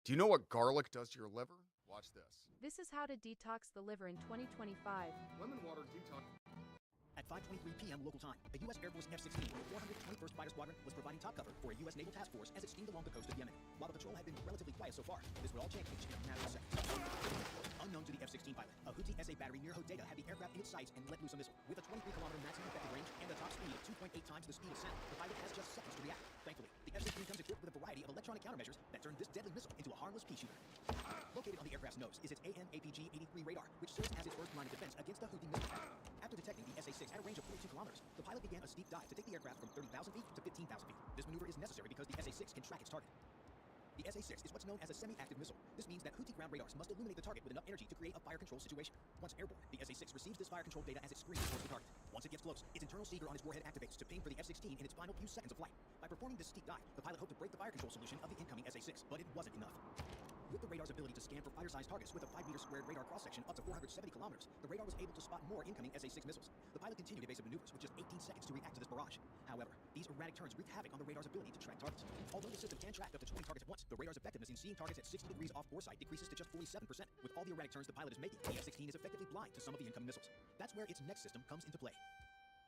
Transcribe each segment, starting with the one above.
Do you know what garlic does to your liver? Watch this. This is how to detox the liver in 2025. Lemon water detox. At 5:23 p.m. local time, a U.S. Air Force F-16 421st Fighter Squadron was providing top cover for a U.S. naval task force as it steamed along the coast of Yemen. While the patrol had been relatively quiet so far, this would all change in a matter of seconds. Unknown to the F-16 pilot, a Houthi SA battery near Hodeidah had the aircraft in its sights and let loose a missile. With a 23-kilometer maximum effective range and a top speed of 2.8 times the speed of sound, the pilot has just seconds to react. Thankfully, the F-16 comes equipped with a variety of electronic countermeasures that turn this deadly missile into a harmless pea shooter. Located on the aircraft's nose is its AN/APG-83 radar, which serves as its first line of defense against the Houthi missile. After detecting the SA-6 at a range of 42 kilometers, the pilot began a steep dive to take the aircraft from 30,000 feet to 15,000 feet. This maneuver is necessary because the SA-6 can track its target. The SA-6 is what's known as a semi-active missile. This means that Houthi ground radars must illuminate the target with enough energy to create a fire control situation. Once airborne, the SA-6 receives this fire control data as it screens towards the target. Once it gets close, its internal seeker on its warhead activates to ping for the F-16 in its final few seconds of flight. By performing this steep dive, the pilot hoped to break the fire control solution of the incoming SA-6, but it wasn't enough. With the radar's ability to scan for fire-sized targets with a 5-meter squared radar cross-section up to 470 kilometers, the radar was able to spot more incoming SA-6 missiles. The pilot continued evasive maneuvers with just 18 seconds to react to this barrage. However, these erratic turns wreaked havoc on the radar's ability to track targets. Although the system can track up to 20 targets at once, the radar's effectiveness in seeing targets at 60 degrees off boresight decreases to just 47%. With all the erratic turns the pilot is making, the F-16 is effectively blind to some of the incoming missiles. That's where its next system comes into play.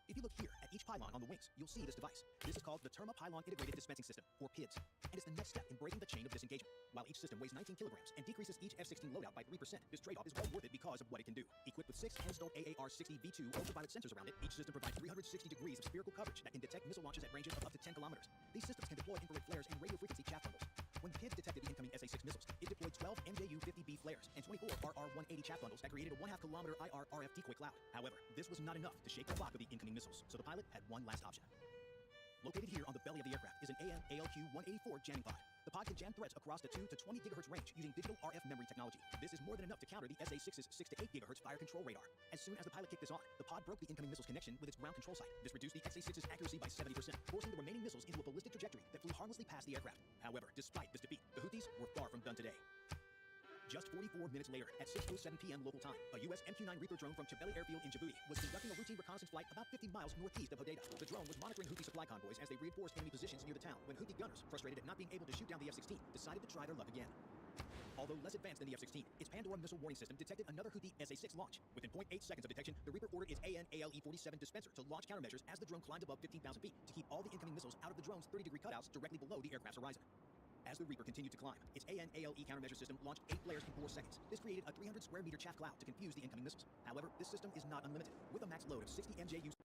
If you look here at each pylon on the wings, you'll see this device. This is called the Terma Pylon Integrated Dispensing System, or PIDS, and it's the next step in breaking the chain of disengagement. While each system weighs 19 kilograms and decreases each F-16 loadout by 3%, this trade-off is well worth it because of what it can do. Equipped with 6 Hensoldt AAR-60V2 ultraviolet sensors around it, each system provides 360 degrees of spherical coverage that can detect missile launches at ranges of up to 10 kilometers. These systems can deploy infrared flares and radio frequency chaff bundles. When PIDS detected the incoming SA-6 missiles, it deployed 12 MJU-50B flares and 24 RR-180 chaff bundles that created a 1/2 kilometer IR-RF decoy cloud. However, this was not enough to shake the lock of the incoming missiles, so the pilot had one last option. Located here on the belly of the aircraft is an AN/ALQ-184 jamming pod. The pod can jam threads across the 2 to 20 gigahertz range using digital RF memory technology. This is more than enough to counter the SA-6's 6 to 8 gigahertz fire control radar. As soon as the pilot kicked this on, the pod broke the incoming missile's connection with its ground control site. This reduced the SA-6's accuracy by 70%, forcing the remaining missiles into a ballistic trajectory that flew harmlessly past the aircraft. However, despite this defeat, the Houthis were far from done today. Just 44 minutes later, at 6:07 p.m. local time, a U.S. MQ-9 Reaper drone from Chabeli Airfield in Djibouti was conducting a routine reconnaissance flight about 50 miles northeast of Hodeidah. The drone was monitoring Houthi supply convoys as they reinforced enemy positions near the town when Houthi gunners, frustrated at not being able to shoot down the F-16, decided to try their luck again. Although less advanced than the F-16, its Pandora missile warning system detected another Houthi SA-6 launch. Within 0.8 seconds of detection, the Reaper ordered its AN/ALE-47 dispenser to launch countermeasures as the drone climbed above 15,000 feet to keep all the incoming missiles out of the drone's 30-degree cutouts directly below the aircraft's horizon. As the Reaper continued to climb, its AN/ALE countermeasure system launched 8 flares in 4 seconds. This created a 300 square meter chaff cloud to confuse the incoming missiles. However, this system is not unlimited. With a max load of 60 MJUs,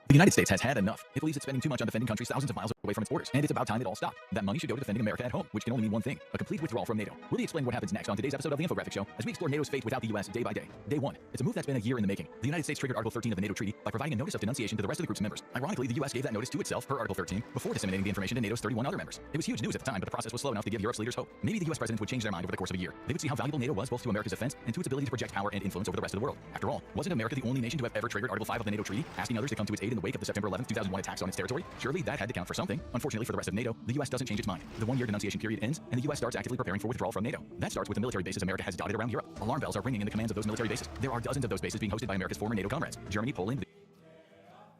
The United States has had enough. It believes it's spending too much on defending countries thousands of miles away from its borders, and it's about time it all stopped. That money should go to defending America at home, which can only mean one thing: a complete withdrawal from NATO. We'll be explaining what happens next on today's episode of the Infographic Show as we explore NATO's fate without the U.S. day by day. Day 1. It's a move that's been a year in the making. The United States triggered Article 13 of the NATO Treaty by providing a notice of denunciation to the rest of the group's members. Ironically, the U.S. gave that notice to itself per Article 13 before disseminating the information to NATO's 31 other members. It was huge news at the time, but the process was slow enough to give Europe's leaders hope. Maybe the U.S. presidents would change their mind over the course of a year. They would see how valuable NATO was both to America's defense and to its ability to project power and influence over the rest of the world. After all, wasn't America the only nation to have ever triggered Article 5 of the NATO Treaty, asking others to come to its aid in the wake of the September 11th, 2001 attacks on its territory? Surely that had to count for something. Unfortunately for the rest of NATO, the U.S. doesn't change its mind. The one-year denunciation period ends, and the U.S. starts actively preparing for withdrawal from NATO. That starts with the military bases America has dotted around Europe. Alarm bells are ringing in the commands of those military bases. There are dozens of those bases being hosted by America's former NATO comrades: Germany, Poland.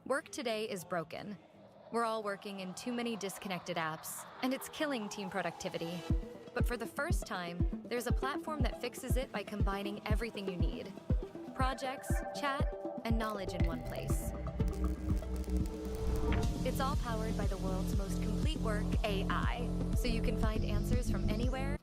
Work today is broken. We're all working in too many disconnected apps, and it's killing team productivity. But for the first time, there's a platform that fixes it by combining everything you need: projects, chat, and knowledge in one place. It's all powered by the world's most complete work AI, so you can find answers from anywhere.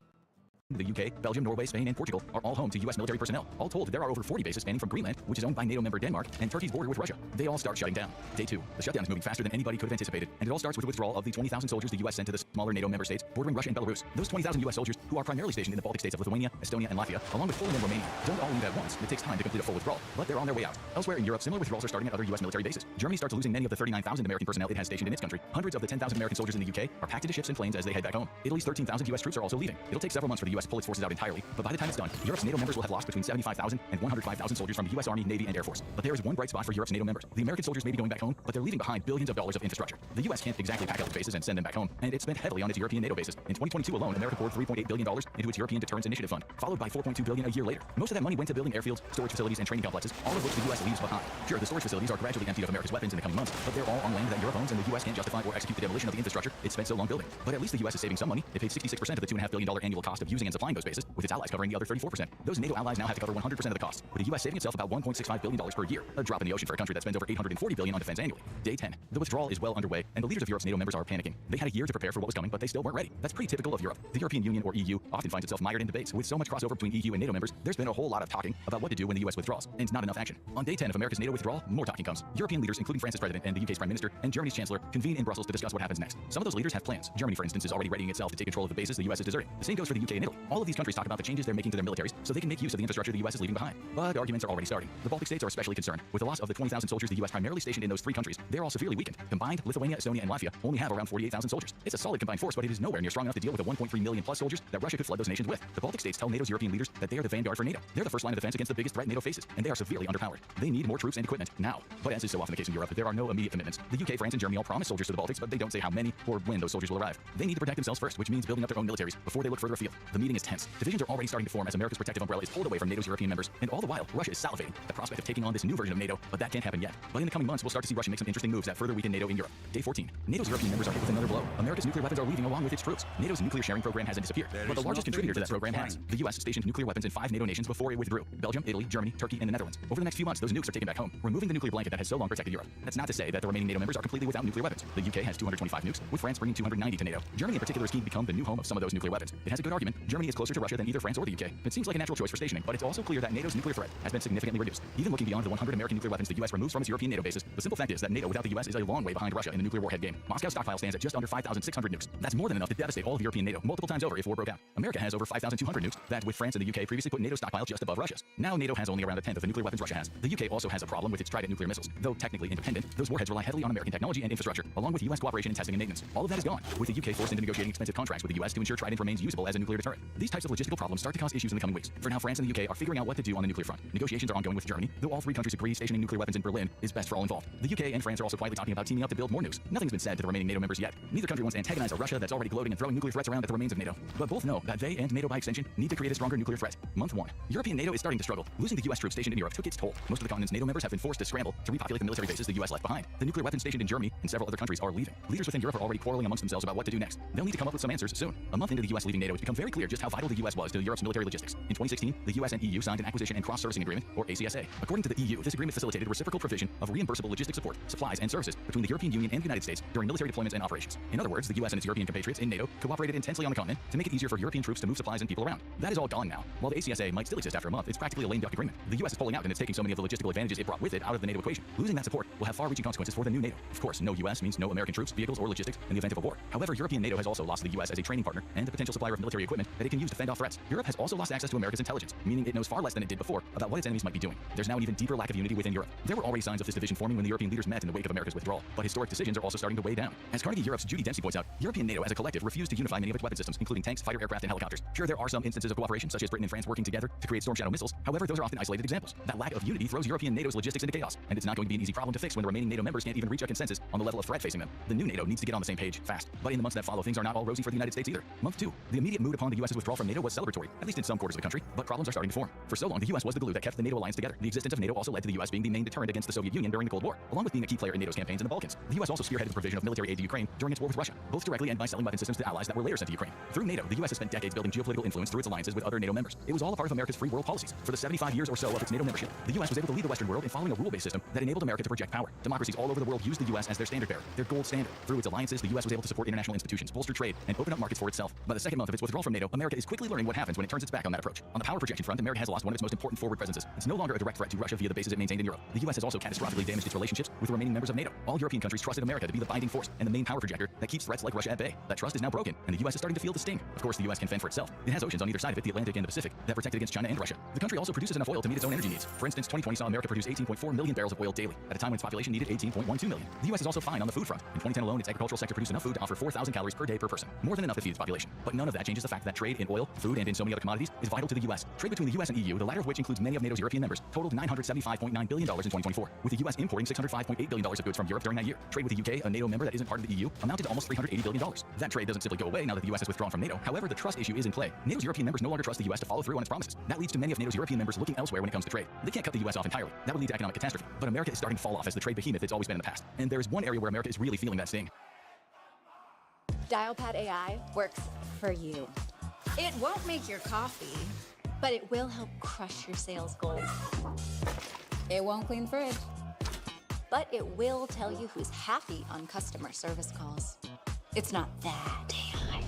The UK, Belgium, Norway, Spain, and Portugal are all home to U.S. military personnel. All told, there are over 40 bases spanning from Greenland, which is owned by NATO member Denmark, and Turkey's border with Russia. They all start shutting down. Day 2. The shutdown is moving faster than anybody could have anticipated, and it all starts with the withdrawal of the 20,000 soldiers the U.S. sent to the smaller NATO member states bordering Russia and Belarus. Those 20,000 U.S. soldiers, who are primarily stationed in the Baltic states of Lithuania, Estonia, and Latvia, along with Poland and Romania, don't all leave at once. It takes time to complete a full withdrawal, but they're on their way out. Elsewhere in Europe, similar withdrawals are starting at other U.S. military bases. Germany starts losing many of the 39,000 American personnel it has stationed in its country. Hundreds of the 10,000 American soldiers in the UK are packed into ships and planes as they head back home. Italy's 13,000 U.S. troops are also leaving. It'll take several months for the U.S. pull its forces out entirely, but by the time it's done, Europe's NATO members will have lost between 75,000 and 105,000 soldiers from the U.S. Army, Navy, and Air Force. But there is one bright spot for Europe's NATO members. The American soldiers may be going back home, but they're leaving behind billions of dollars of infrastructure. The U.S. can't exactly pack up its bases and send them back home, and it spent heavily on its European NATO bases. In 2022 alone, America poured $3.8 billion into its European Deterrence Initiative Fund, followed by $4.2 billion a year later. Most of that money went to building airfields, storage facilities, and training complexes, all of which the U.S. leaves behind. Sure, the storage facilities are gradually emptied of America's weapons in the coming months, but they're all on land that Europe owns, and the U.S. can't justify or execute the demolition of the infrastructure it spent so long building. But at least the U.S. is saving some money. It paid 66% of the $2.5 billion annual cost of using and supplying those bases, with its allies covering the other 34%. Those NATO allies now have to cover 100% of the cost, with the U.S. saving itself about $1.65 billion per year, a drop in the ocean for a country that spends over $840 billion on defense annually. Day 10. The withdrawal is well underway, and the leaders of Europe's NATO members are panicking. They had a year to prepare for what was coming, but they still weren't ready. That's pretty typical of Europe. The European Union, or EU, often finds itself mired in debates. With so much crossover between EU and NATO members, there's been a whole lot of talking about what to do when the U.S. withdraws, and not enough action. On day 10 of America's NATO withdrawal, more talking comes. European leaders, including France's president and the UK's prime minister and Germany's chancellor, convene in Brussels to discuss what happens next. Some of those leaders have plans. Germany, for instance, is already readying itself to take control of the bases the U.S. is deserting. The same goes for the UK and Italy. All of these countries talk about the changes they're making to their militaries so they can make use of the infrastructure the U.S. is leaving behind. But arguments are already starting. The Baltic states are especially concerned. With the loss of the 20,000 soldiers the U.S. primarily stationed in those three countries, they're all severely weakened. Combined, Lithuania, Estonia, and Latvia only have around 48,000 soldiers. It's a solid combined force, but it is nowhere near strong enough to deal with the 1.3 million plus soldiers that Russia could flood those nations with. The Baltic states tell NATO's European leaders that they are the vanguard for NATO. They're the first line of defense against the biggest threat NATO faces, and they are severely underpowered. They need more troops and equipment now. But as is so often the case in Europe, there are no immediate commitments. The UK, France, and Germany all promise soldiers to the Baltics, but they don't say how many or when those soldiers will arrive. They need to protect themselves first, which means building up their own militaries before they look further afield. The meeting is tense. Divisions are already starting to form as America's protective umbrella is pulled away from NATO's European members, and all the while, Russia is salivating the prospect of taking on this new version of NATO, but that can't happen yet. But in the coming months, we'll start to see Russia make some interesting moves that further weaken NATO in Europe. Day 14. NATO's European members are hit with another blow. America's nuclear weapons are leaving along with its troops. NATO's nuclear sharing program hasn't disappeared, but the largest contributor to that program has. The U.S. stationed nuclear weapons in 5 NATO nations before it withdrew: Belgium, Italy, Germany, Turkey, and the Netherlands. Over the next few months, those nukes are taken back home, removing the nuclear blanket that has so long protected Europe. That's not to say that the remaining NATO members are completely without nuclear weapons. The UK has 225 nukes, with France bringing 290 to NATO. Germany in particular is keen to become the new home of some of those nuclear weapons. It has a good argument. Germany is closer to Russia than either France or the UK. It seems like a natural choice for stationing, but it's also clear that NATO's nuclear threat has been significantly reduced. Even looking beyond the 100 American nuclear weapons the U.S. removes from its European NATO bases, the simple fact is that NATO without the U.S. is a long way behind Russia in the nuclear warhead game. Moscow's stockpile stands at just under 5,600 nukes. That's more than enough to devastate all of European NATO multiple times over if war broke out. America has over 5,200 nukes that, with France and the UK, previously put NATO's stockpile just above Russia's. Now NATO has only around a tenth of the nuclear weapons Russia has. The UK also has a problem with its Trident nuclear missiles. Though technically independent, those warheads rely heavily on American technology and infrastructure, along with U.S. cooperation in testing and maintenance. All of that is gone, with the UK forced into negotiating expensive contracts with the U.S. to ensure Trident remains usable as a nuclear deterrent. These types of logistical problems start to cause issues in the coming weeks. For now, France and the UK are figuring out what to do on the nuclear front. Negotiations are ongoing with Germany, though all three countries agree stationing nuclear weapons in Berlin is best for all involved. The UK and France are also quietly talking about teaming up to build more nukes. Nothing's been said to the remaining NATO members yet. Neither country wants to antagonize a Russia that's already gloating and throwing nuclear threats around at the remains of NATO. But both know that they, and NATO by extension, need to create a stronger nuclear threat. Month 1. European NATO is starting to struggle. Losing the US troops stationed in Europe took its toll. Most of the continent's NATO members have been forced to scramble to repopulate the military bases the US left behind. The nuclear weapons stationed in Germany and several other countries are leaving. Leaders within Europe are already quarreling amongst themselves about what to do next. They'll need to come up with some answers soon. A month into the US leaving NATO, it's become very clear just how vital the US was to Europe's military logistics. In 2016, the US and EU signed an acquisition and cross-servicing agreement, or ACSA. According to the EU, this agreement facilitated reciprocal provision of reimbursable logistic support, supplies, and services between the European Union and the United States during military deployments and operations. In other words, the US and its European compatriots in NATO cooperated intensely on the continent to make it easier for European troops to move supplies and people around. That is all gone now. While the ACSA might still exist after a month, it's practically a lame duck agreement. The US is pulling out, and it's taking so many of the logistical advantages it brought with it out of the NATO equation. Losing that support will have far-reaching consequences for the new NATO. Of course, no US means no American troops, vehicles, or logistics in the event of a war. However, European NATO has also lost the US as a training partner and a potential supplier of military equipment that it can use to fend off threats. Europe has also lost access to America's intelligence, meaning it knows far less than it did before about what its enemies might be doing. There's now an even deeper lack of unity within Europe. There were already signs of this division forming when the European leaders met in the wake of America's withdrawal, but historic decisions are also starting to weigh down. As Carnegie Europe's Judy Dempsey points out, European NATO as a collective refused to unify many of its weapon systems, including tanks, fighter aircraft, and helicopters. Sure, there are some instances of cooperation, such as Britain and France working together to create Storm Shadow missiles. However, those are often isolated examples. That lack of unity throws European NATO's logistics into chaos, and it's not going to be an easy problem to fix when the remaining NATO members can't even reach a consensus on the level of threat facing them. The new NATO needs to get on the same page fast. But in the months that follow, things are not all rosy for the United States either. Month 2. The immediate mood upon the US's withdrawal from NATO was celebratory, at least in some quarters of the country, but problems are starting to form. For so long, the US was the glue that kept the NATO alliance together. The existence of NATO also led to the US being the main deterrent against the Soviet Union during the Cold War, along with being a key player in NATO's campaigns in the Balkans. The US also spearheaded the provision of military aid to Ukraine during its war with Russia, both directly and by selling weapon systems to allies that were later sent to Ukraine. Through NATO, the US has spent decades building geopolitical influence through its alliances with other NATO members. It was all a part of America's free world policies. For the 75 years or so of its NATO membership, the US was able to lead the Western world in following a rule-based system that enabled America to project power. Democracies all over the world used the US as their standard bearer, their gold standard. Through its alliances, the US was able to support international institutions, bolster trade, and open up markets for itself. By the second month of its withdrawal from NATO, America is quickly learning what happens when it turns its back on that approach. On the power projection front, America has lost one of its most important forward presences. It's no longer a direct threat to Russia via the bases it maintained in Europe. The US has also catastrophically damaged its relationships with the remaining members of NATO. All European countries trusted America to be the binding force and the main power projector that keeps threats like Russia at bay. That trust is now broken, and the US is starting to feel the sting. Of course, the US can fend for itself. It has oceans on either side of it, the Atlantic and the Pacific, that protect it against China and Russia. The country also produces enough oil to meet its own energy needs. For instance, 2020 saw America produce 18.4 million barrels of oil daily, at a time when its population needed 18.12 million. The US is also fine on the food front. In 2010 alone, its agricultural sector produced enough food to offer 4,000 calories per day per person, more than enough to feed its population. But none of that changes the fact that trade trade in oil, food, and in so many other commodities is vital to the U.S. Trade between the U.S. and EU, the latter of which includes many of NATO's European members, totaled $975.9 billion in 2024, with the U.S. importing $605.8 billion of goods from Europe during that year. Trade with the UK, a NATO member that isn't part of the EU, amounted to almost $380 billion. That trade doesn't simply go away now that the U.S. has withdrawn from NATO. However, the trust issue is in play. NATO's European members no longer trust the U.S. to follow through on its promises. That leads to many of NATO's European members looking elsewhere when it comes to trade. They can't cut the U.S. off entirely. That would lead to economic catastrophe. But America is starting to fall off as the trade behemoth it's always been in the past. And there is one area where America is really feeling that sting. Dialpad AI works for you. It won't make your coffee, but it will help crush your sales goals. It won't clean the fridge, but it will tell you who's happy on customer service calls. It's not that AI.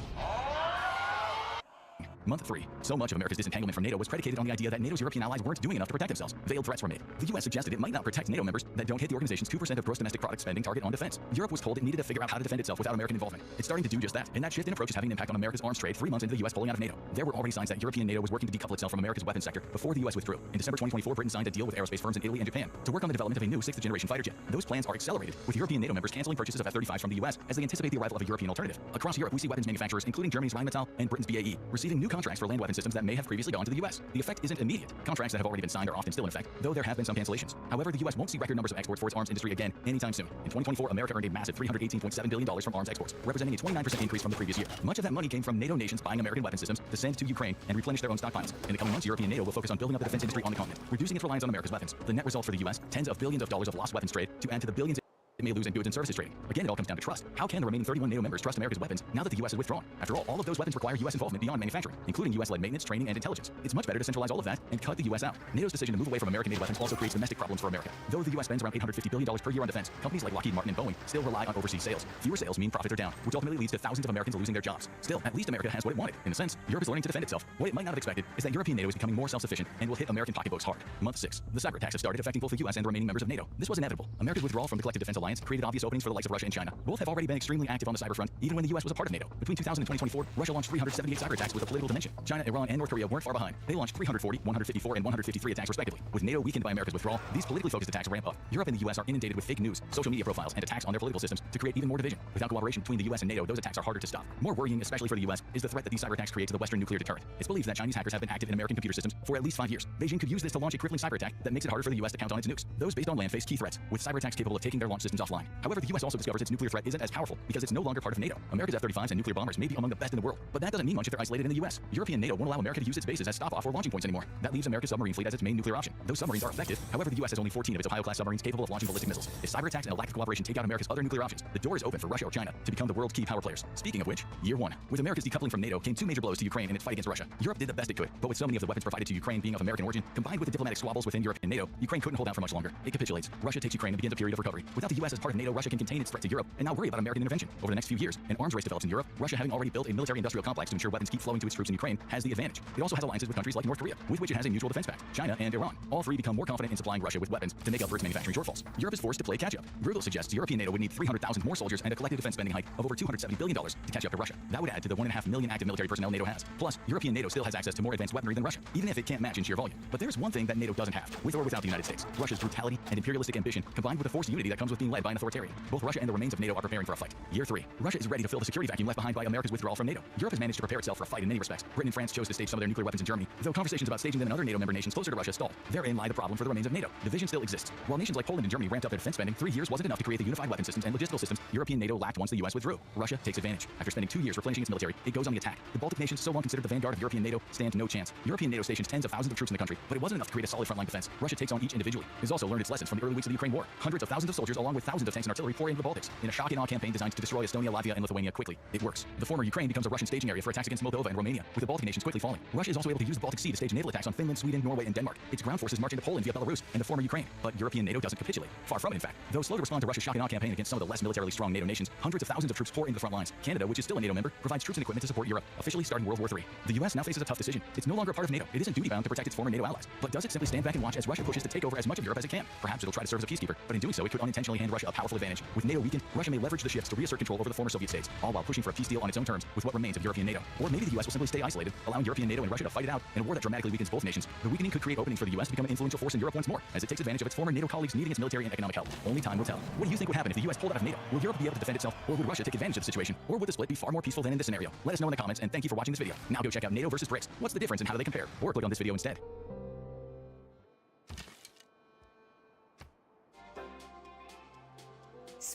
Month 3. So much of America's disentanglement from NATO was predicated on the idea that NATO's European allies weren't doing enough to protect themselves. Veiled threats were made. The U.S. suggested it might not protect NATO members that don't hit the organization's 2% of gross domestic product spending target on defense. Europe was told it needed to figure out how to defend itself without American involvement. It's starting to do just that, and that shift in approach is having an impact on America's arms trade 3 months into the U.S. pulling out of NATO. There were already signs that European NATO was working to decouple itself from America's weapons sector before the U.S. withdrew. In December 2024, Britain signed a deal with aerospace firms in Italy and Japan to work on the development of a new 6th-generation fighter jet. Those plans are accelerated, with European NATO members canceling purchases of F-35s from the U.S. as they anticipate the arrival of a European alternative. Across Europe, we see weapons manufacturers, including Germany's Rheinmetall and Britain's BAE, receiving new contracts for land weapon systems that may have previously gone to the U.S. The effect isn't immediate. Contracts that have already been signed are often still in effect, though there have been some cancellations. However, the U.S. won't see record numbers of exports for its arms industry again anytime soon. In 2024, America earned a massive $318.7 billion from arms exports, representing a 29% increase from the previous year. Much of that money came from NATO nations buying American weapon systems to send to Ukraine and replenish their own stockpiles. In the coming months, European NATO will focus on building up the defense industry on the continent, reducing its reliance on America's weapons. The net result for the U.S., tens of billions of dollars of lost weapons trade to add to the billions it may lose in goods and services trading. Again, it all comes down to trust. How can the remaining 31 NATO members trust America's weapons now that the U.S. has withdrawn? After all of those weapons require U.S. involvement beyond manufacturing, including U.S.-led maintenance, training, and intelligence. It's much better to centralize all of that and cut the U.S. out. NATO's decision to move away from American-made weapons also creates domestic problems for America. Though the U.S. spends around $850 billion per year on defense, companies like Lockheed Martin and Boeing still rely on overseas sales. Fewer sales mean profits are down, which ultimately leads to thousands of Americans losing their jobs. Still, at least America has what it wanted. In a sense, Europe is learning to defend itself. What it might not have expected is that European NATO is becoming more self-sufficient and will hit American pocketbooks hard. Month 6. The cyber attacks have started affecting both the U.S. and the remaining members of NATO. This was inevitable. America's withdrawal from the Collective Defense Alliance created obvious openings for the likes of Russia and China. Both have already been extremely active on the cyber front, even when the U.S. was a part of NATO. Between 2000 and 2024, Russia launched 378 cyber attacks with a political dimension. China, Iran, and North Korea weren't far behind. They launched 340, 154, and 153 attacks respectively. With NATO weakened by America's withdrawal, these politically focused attacks ramp up. Europe and the U.S. are inundated with fake news, social media profiles, and attacks on their political systems to create even more division. Without cooperation between the U.S. and NATO, those attacks are harder to stop. More worrying, especially for the U.S., is the threat that these cyber attacks create to the Western nuclear deterrent. It's believed that Chinese hackers have been active in American computer systems for at least 5 years. Beijing could use this to launch a crippling cyber attack that makes it harder for the U.S. to count on its nukes. Those based on land face key threats, with cyber attacks capable of taking their launch systems offline. However, the U.S. also discovers its nuclear threat isn't as powerful because it's no longer part of NATO. America's F-35s and nuclear bombers may be among the best in the world, but that doesn't mean much if they're isolated in the U.S. European NATO won't allow America to use its bases as stop-off or launching points anymore. That leaves America's submarine fleet as its main nuclear option. Those submarines are effective. However, the U.S. has only 14 of its Ohio-class submarines capable of launching ballistic missiles. If cyber attacks and a lack of cooperation take out America's other nuclear options, the door is open for Russia or China to become the world's key power players. Speaking of which, year 1. With America's decoupling from NATO came 2 major blows to Ukraine in its fight against Russia. Europe did the best it could, but with so many of the weapons provided to Ukraine being of American origin, combined with the diplomatic squabbles within Europe and NATO, Ukraine couldn't hold out for much longer. It capitulates. Russia takes Ukraine and begins a period of recovery. Without the U.S. as part of NATO, Russia can contain its threat to Europe and not worry about American intervention. Over the next few years, an arms race develops in Europe. Russia, having already built a military-industrial complex to ensure weapons keep flowing to its troops in Ukraine, has the advantage. It also has alliances with countries like North Korea, with which it has a mutual defense pact. China and Iran. All 3 become more confident in supplying Russia with weapons to make up for its manufacturing shortfalls. Europe is forced to play catch-up. Bruegel suggests European NATO would need 300,000 more soldiers and a collective defense spending hike of over $270 billion to catch up to Russia. That would add to the 1.5 million active military personnel NATO has. Plus, European NATO still has access to more advanced weaponry than Russia, even if it can't match in sheer volume. But there's one thing that NATO doesn't have, with or without the United States. Russia's brutality and imperialistic ambition, combined with the forced unity that comes with being led by an authoritarian. Both Russia and the remains of NATO are preparing for a fight. Year 3. Russia is ready to fill the security vacuum left behind by America's withdrawal from NATO. Europe has managed to prepare itself for a fight in many respects. Britain and France chose to stage some of their nuclear weapons in Germany, though conversations about staging them in other NATO member nations closer to Russia stalled. Therein lie the problem for the remains of NATO. Division still exists. While nations like Poland and Germany ramped up their defense spending, 3 years wasn't enough to create the unified weapon systems and logistical systems European NATO lacked once the U.S. withdrew. Russia takes advantage. After spending 2 years replenishing its military, it goes on the attack. The Baltic nations, so long considered the vanguard of European NATO, stand no chance. European NATO stations tens of thousands of troops in the country, but it wasn't enough to create a solid frontline defense. Russia takes on each individually. It has also learned its lessons from the early weeks of the Ukraine war. Hundreds of thousands of soldiers, along with thousands of tanks and artillery, pour into the Baltics in a shock and awe campaign designed to destroy Estonia, Latvia, and Lithuania quickly. It works. The former Ukraine becomes a Russian staging area for attacks against Moldova and Romania, with the Baltic nations quickly falling. Russia is also able to use the Baltic Sea to stage naval attacks on Finland, Sweden, Norway, and Denmark. Its ground forces march into Poland via Belarus and the former Ukraine. But European NATO doesn't capitulate. Far from it, in fact. Though slow to respond to Russia's shock and awe campaign against some of the less militarily strong NATO nations, hundreds of thousands of troops pour into the front lines. Canada, which is still a NATO member, provides troops and equipment to support Europe, officially starting World War III. The U.S. now faces a tough decision. It's no longer a part of NATO. It isn't duty-bound to protect its former NATO allies. But does it simply stand back and watch as Russia pushes to take over as much of Europe as it can? Perhaps it'll try to serve as a peacekeeper, but in doing so, it could unintentionally hand hand Russia a powerful advantage. With NATO weakened, Russia may leverage the shifts to reassert control over the former Soviet states, all while pushing for a peace deal on its own terms with what remains of European NATO. Or maybe the US will simply stay isolated, allowing European NATO and Russia to fight it out in a war that dramatically weakens both nations. The weakening could create openings for the US to become an influential force in Europe once more, as it takes advantage of its former NATO colleagues needing its military and economic help. Only time will tell. What do you think would happen if the US pulled out of NATO? Will Europe be able to defend itself, or would Russia take advantage of the situation? Or would the split be far more peaceful than in this scenario? Let us know in the comments, and thank you for watching this video. Now go check out NATO versus BRICS. What's the difference and how do they compare? Or click on this video instead.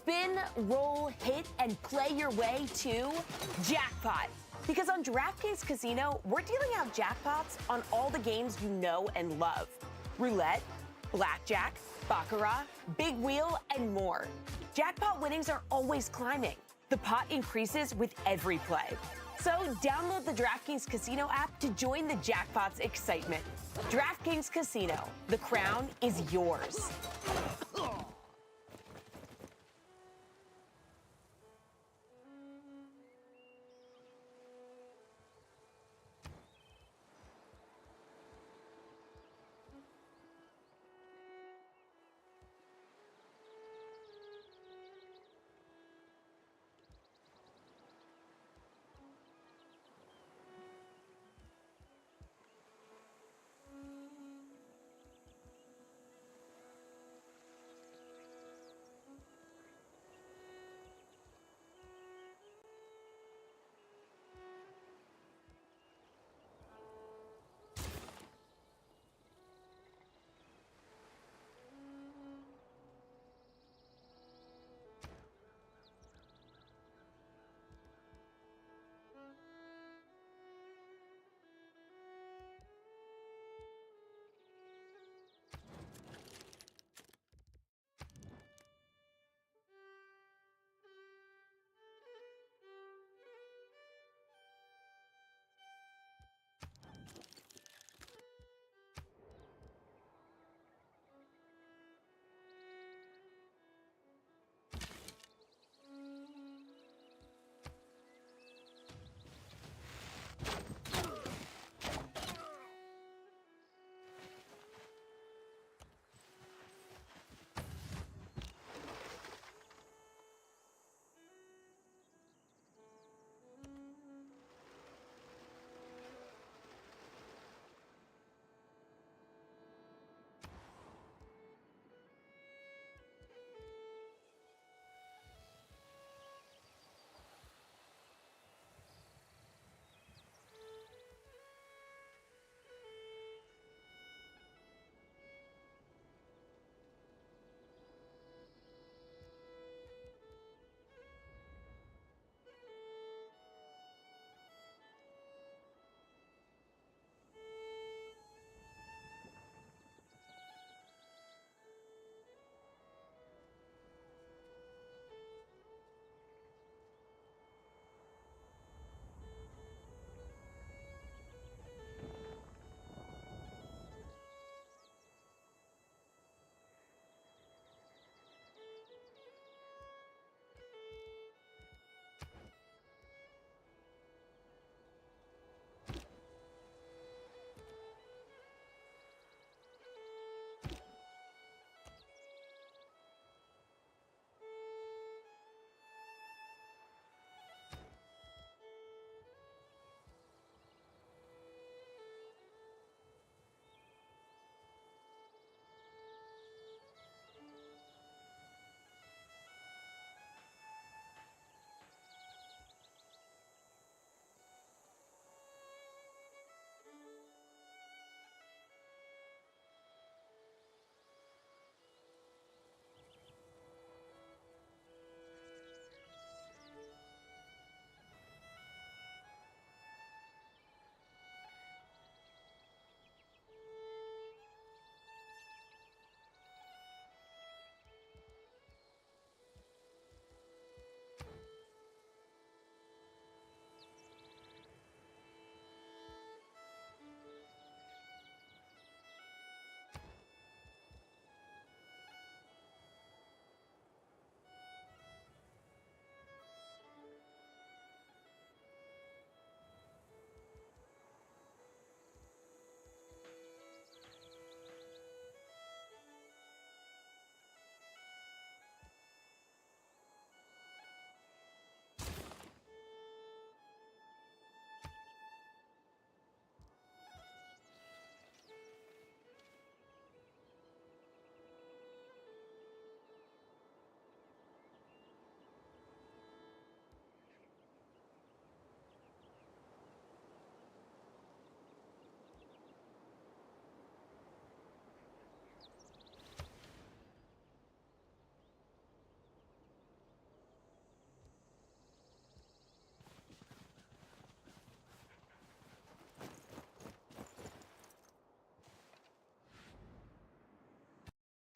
Spin, roll, hit, and play your way to jackpot. Because on DraftKings Casino, we're dealing out jackpots on all the games you know and love. Roulette, blackjack, baccarat, big wheel, and more. Jackpot winnings are always climbing. The pot increases with every play. So download the DraftKings Casino app to join the jackpot's excitement. DraftKings Casino, the crown is yours.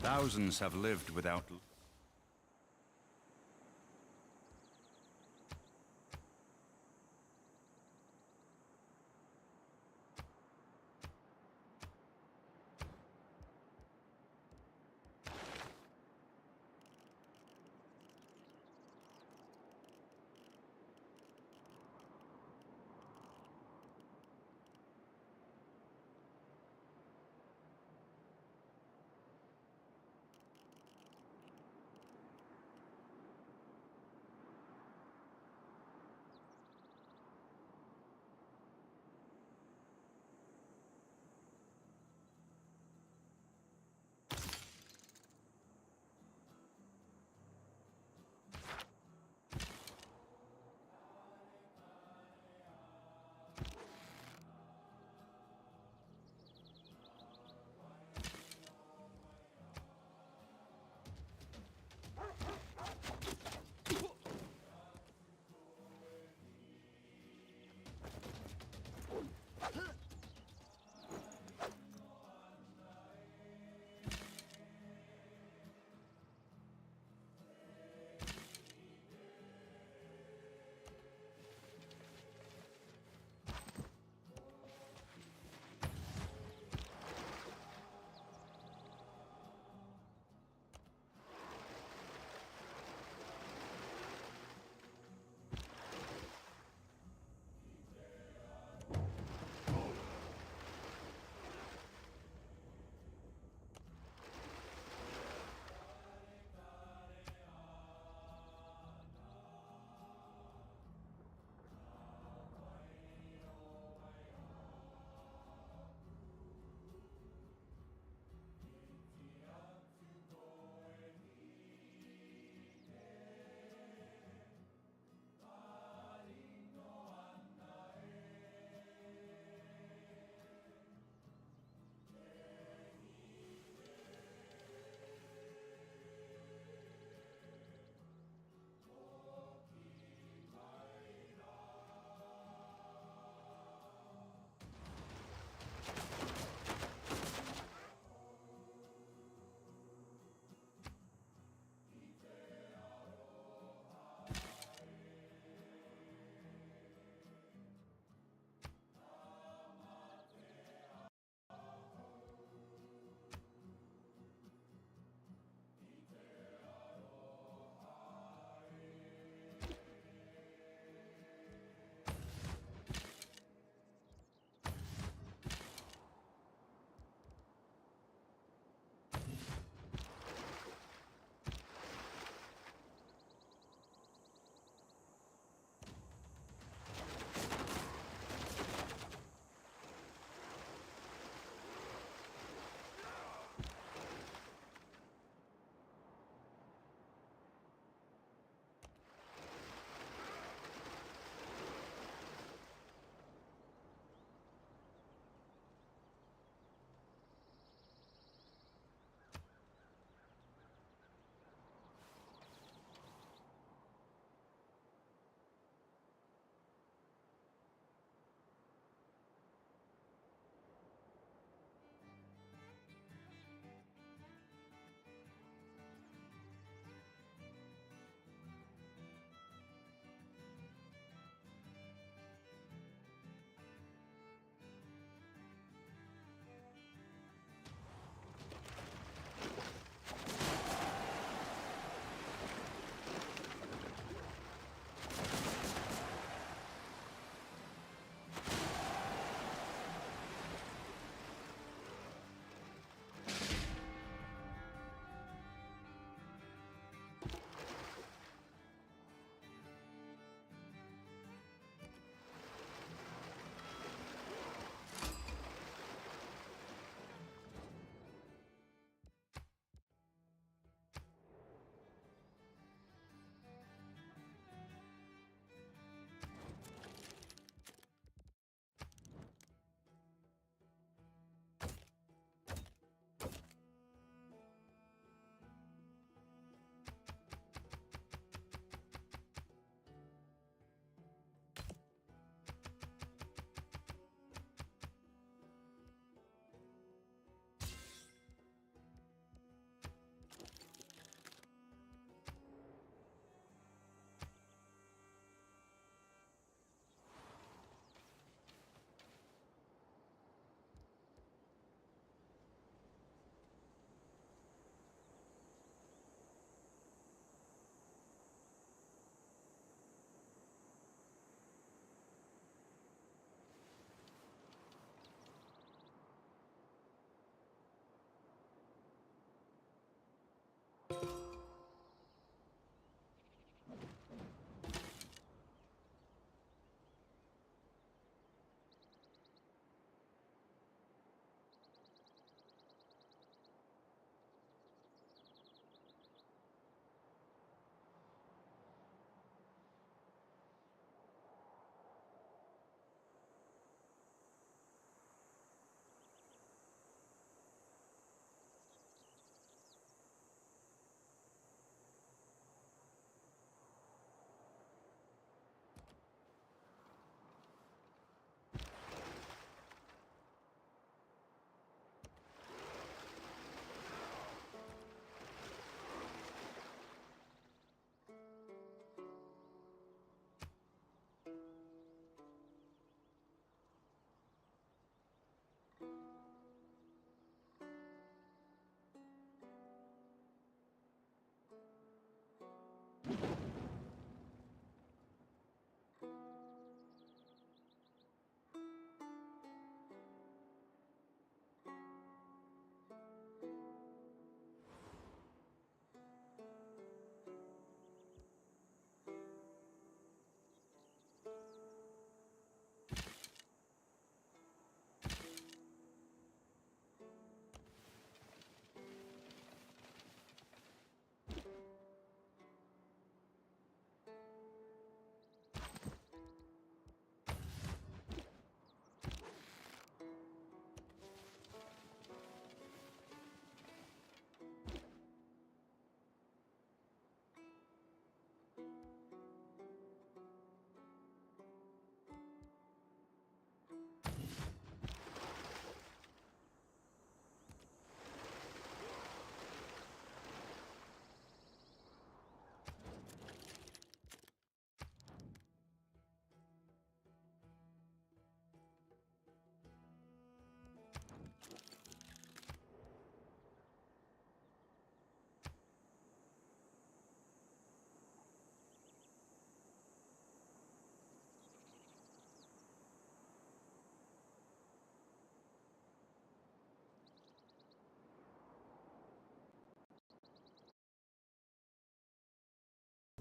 Thousands have lived without.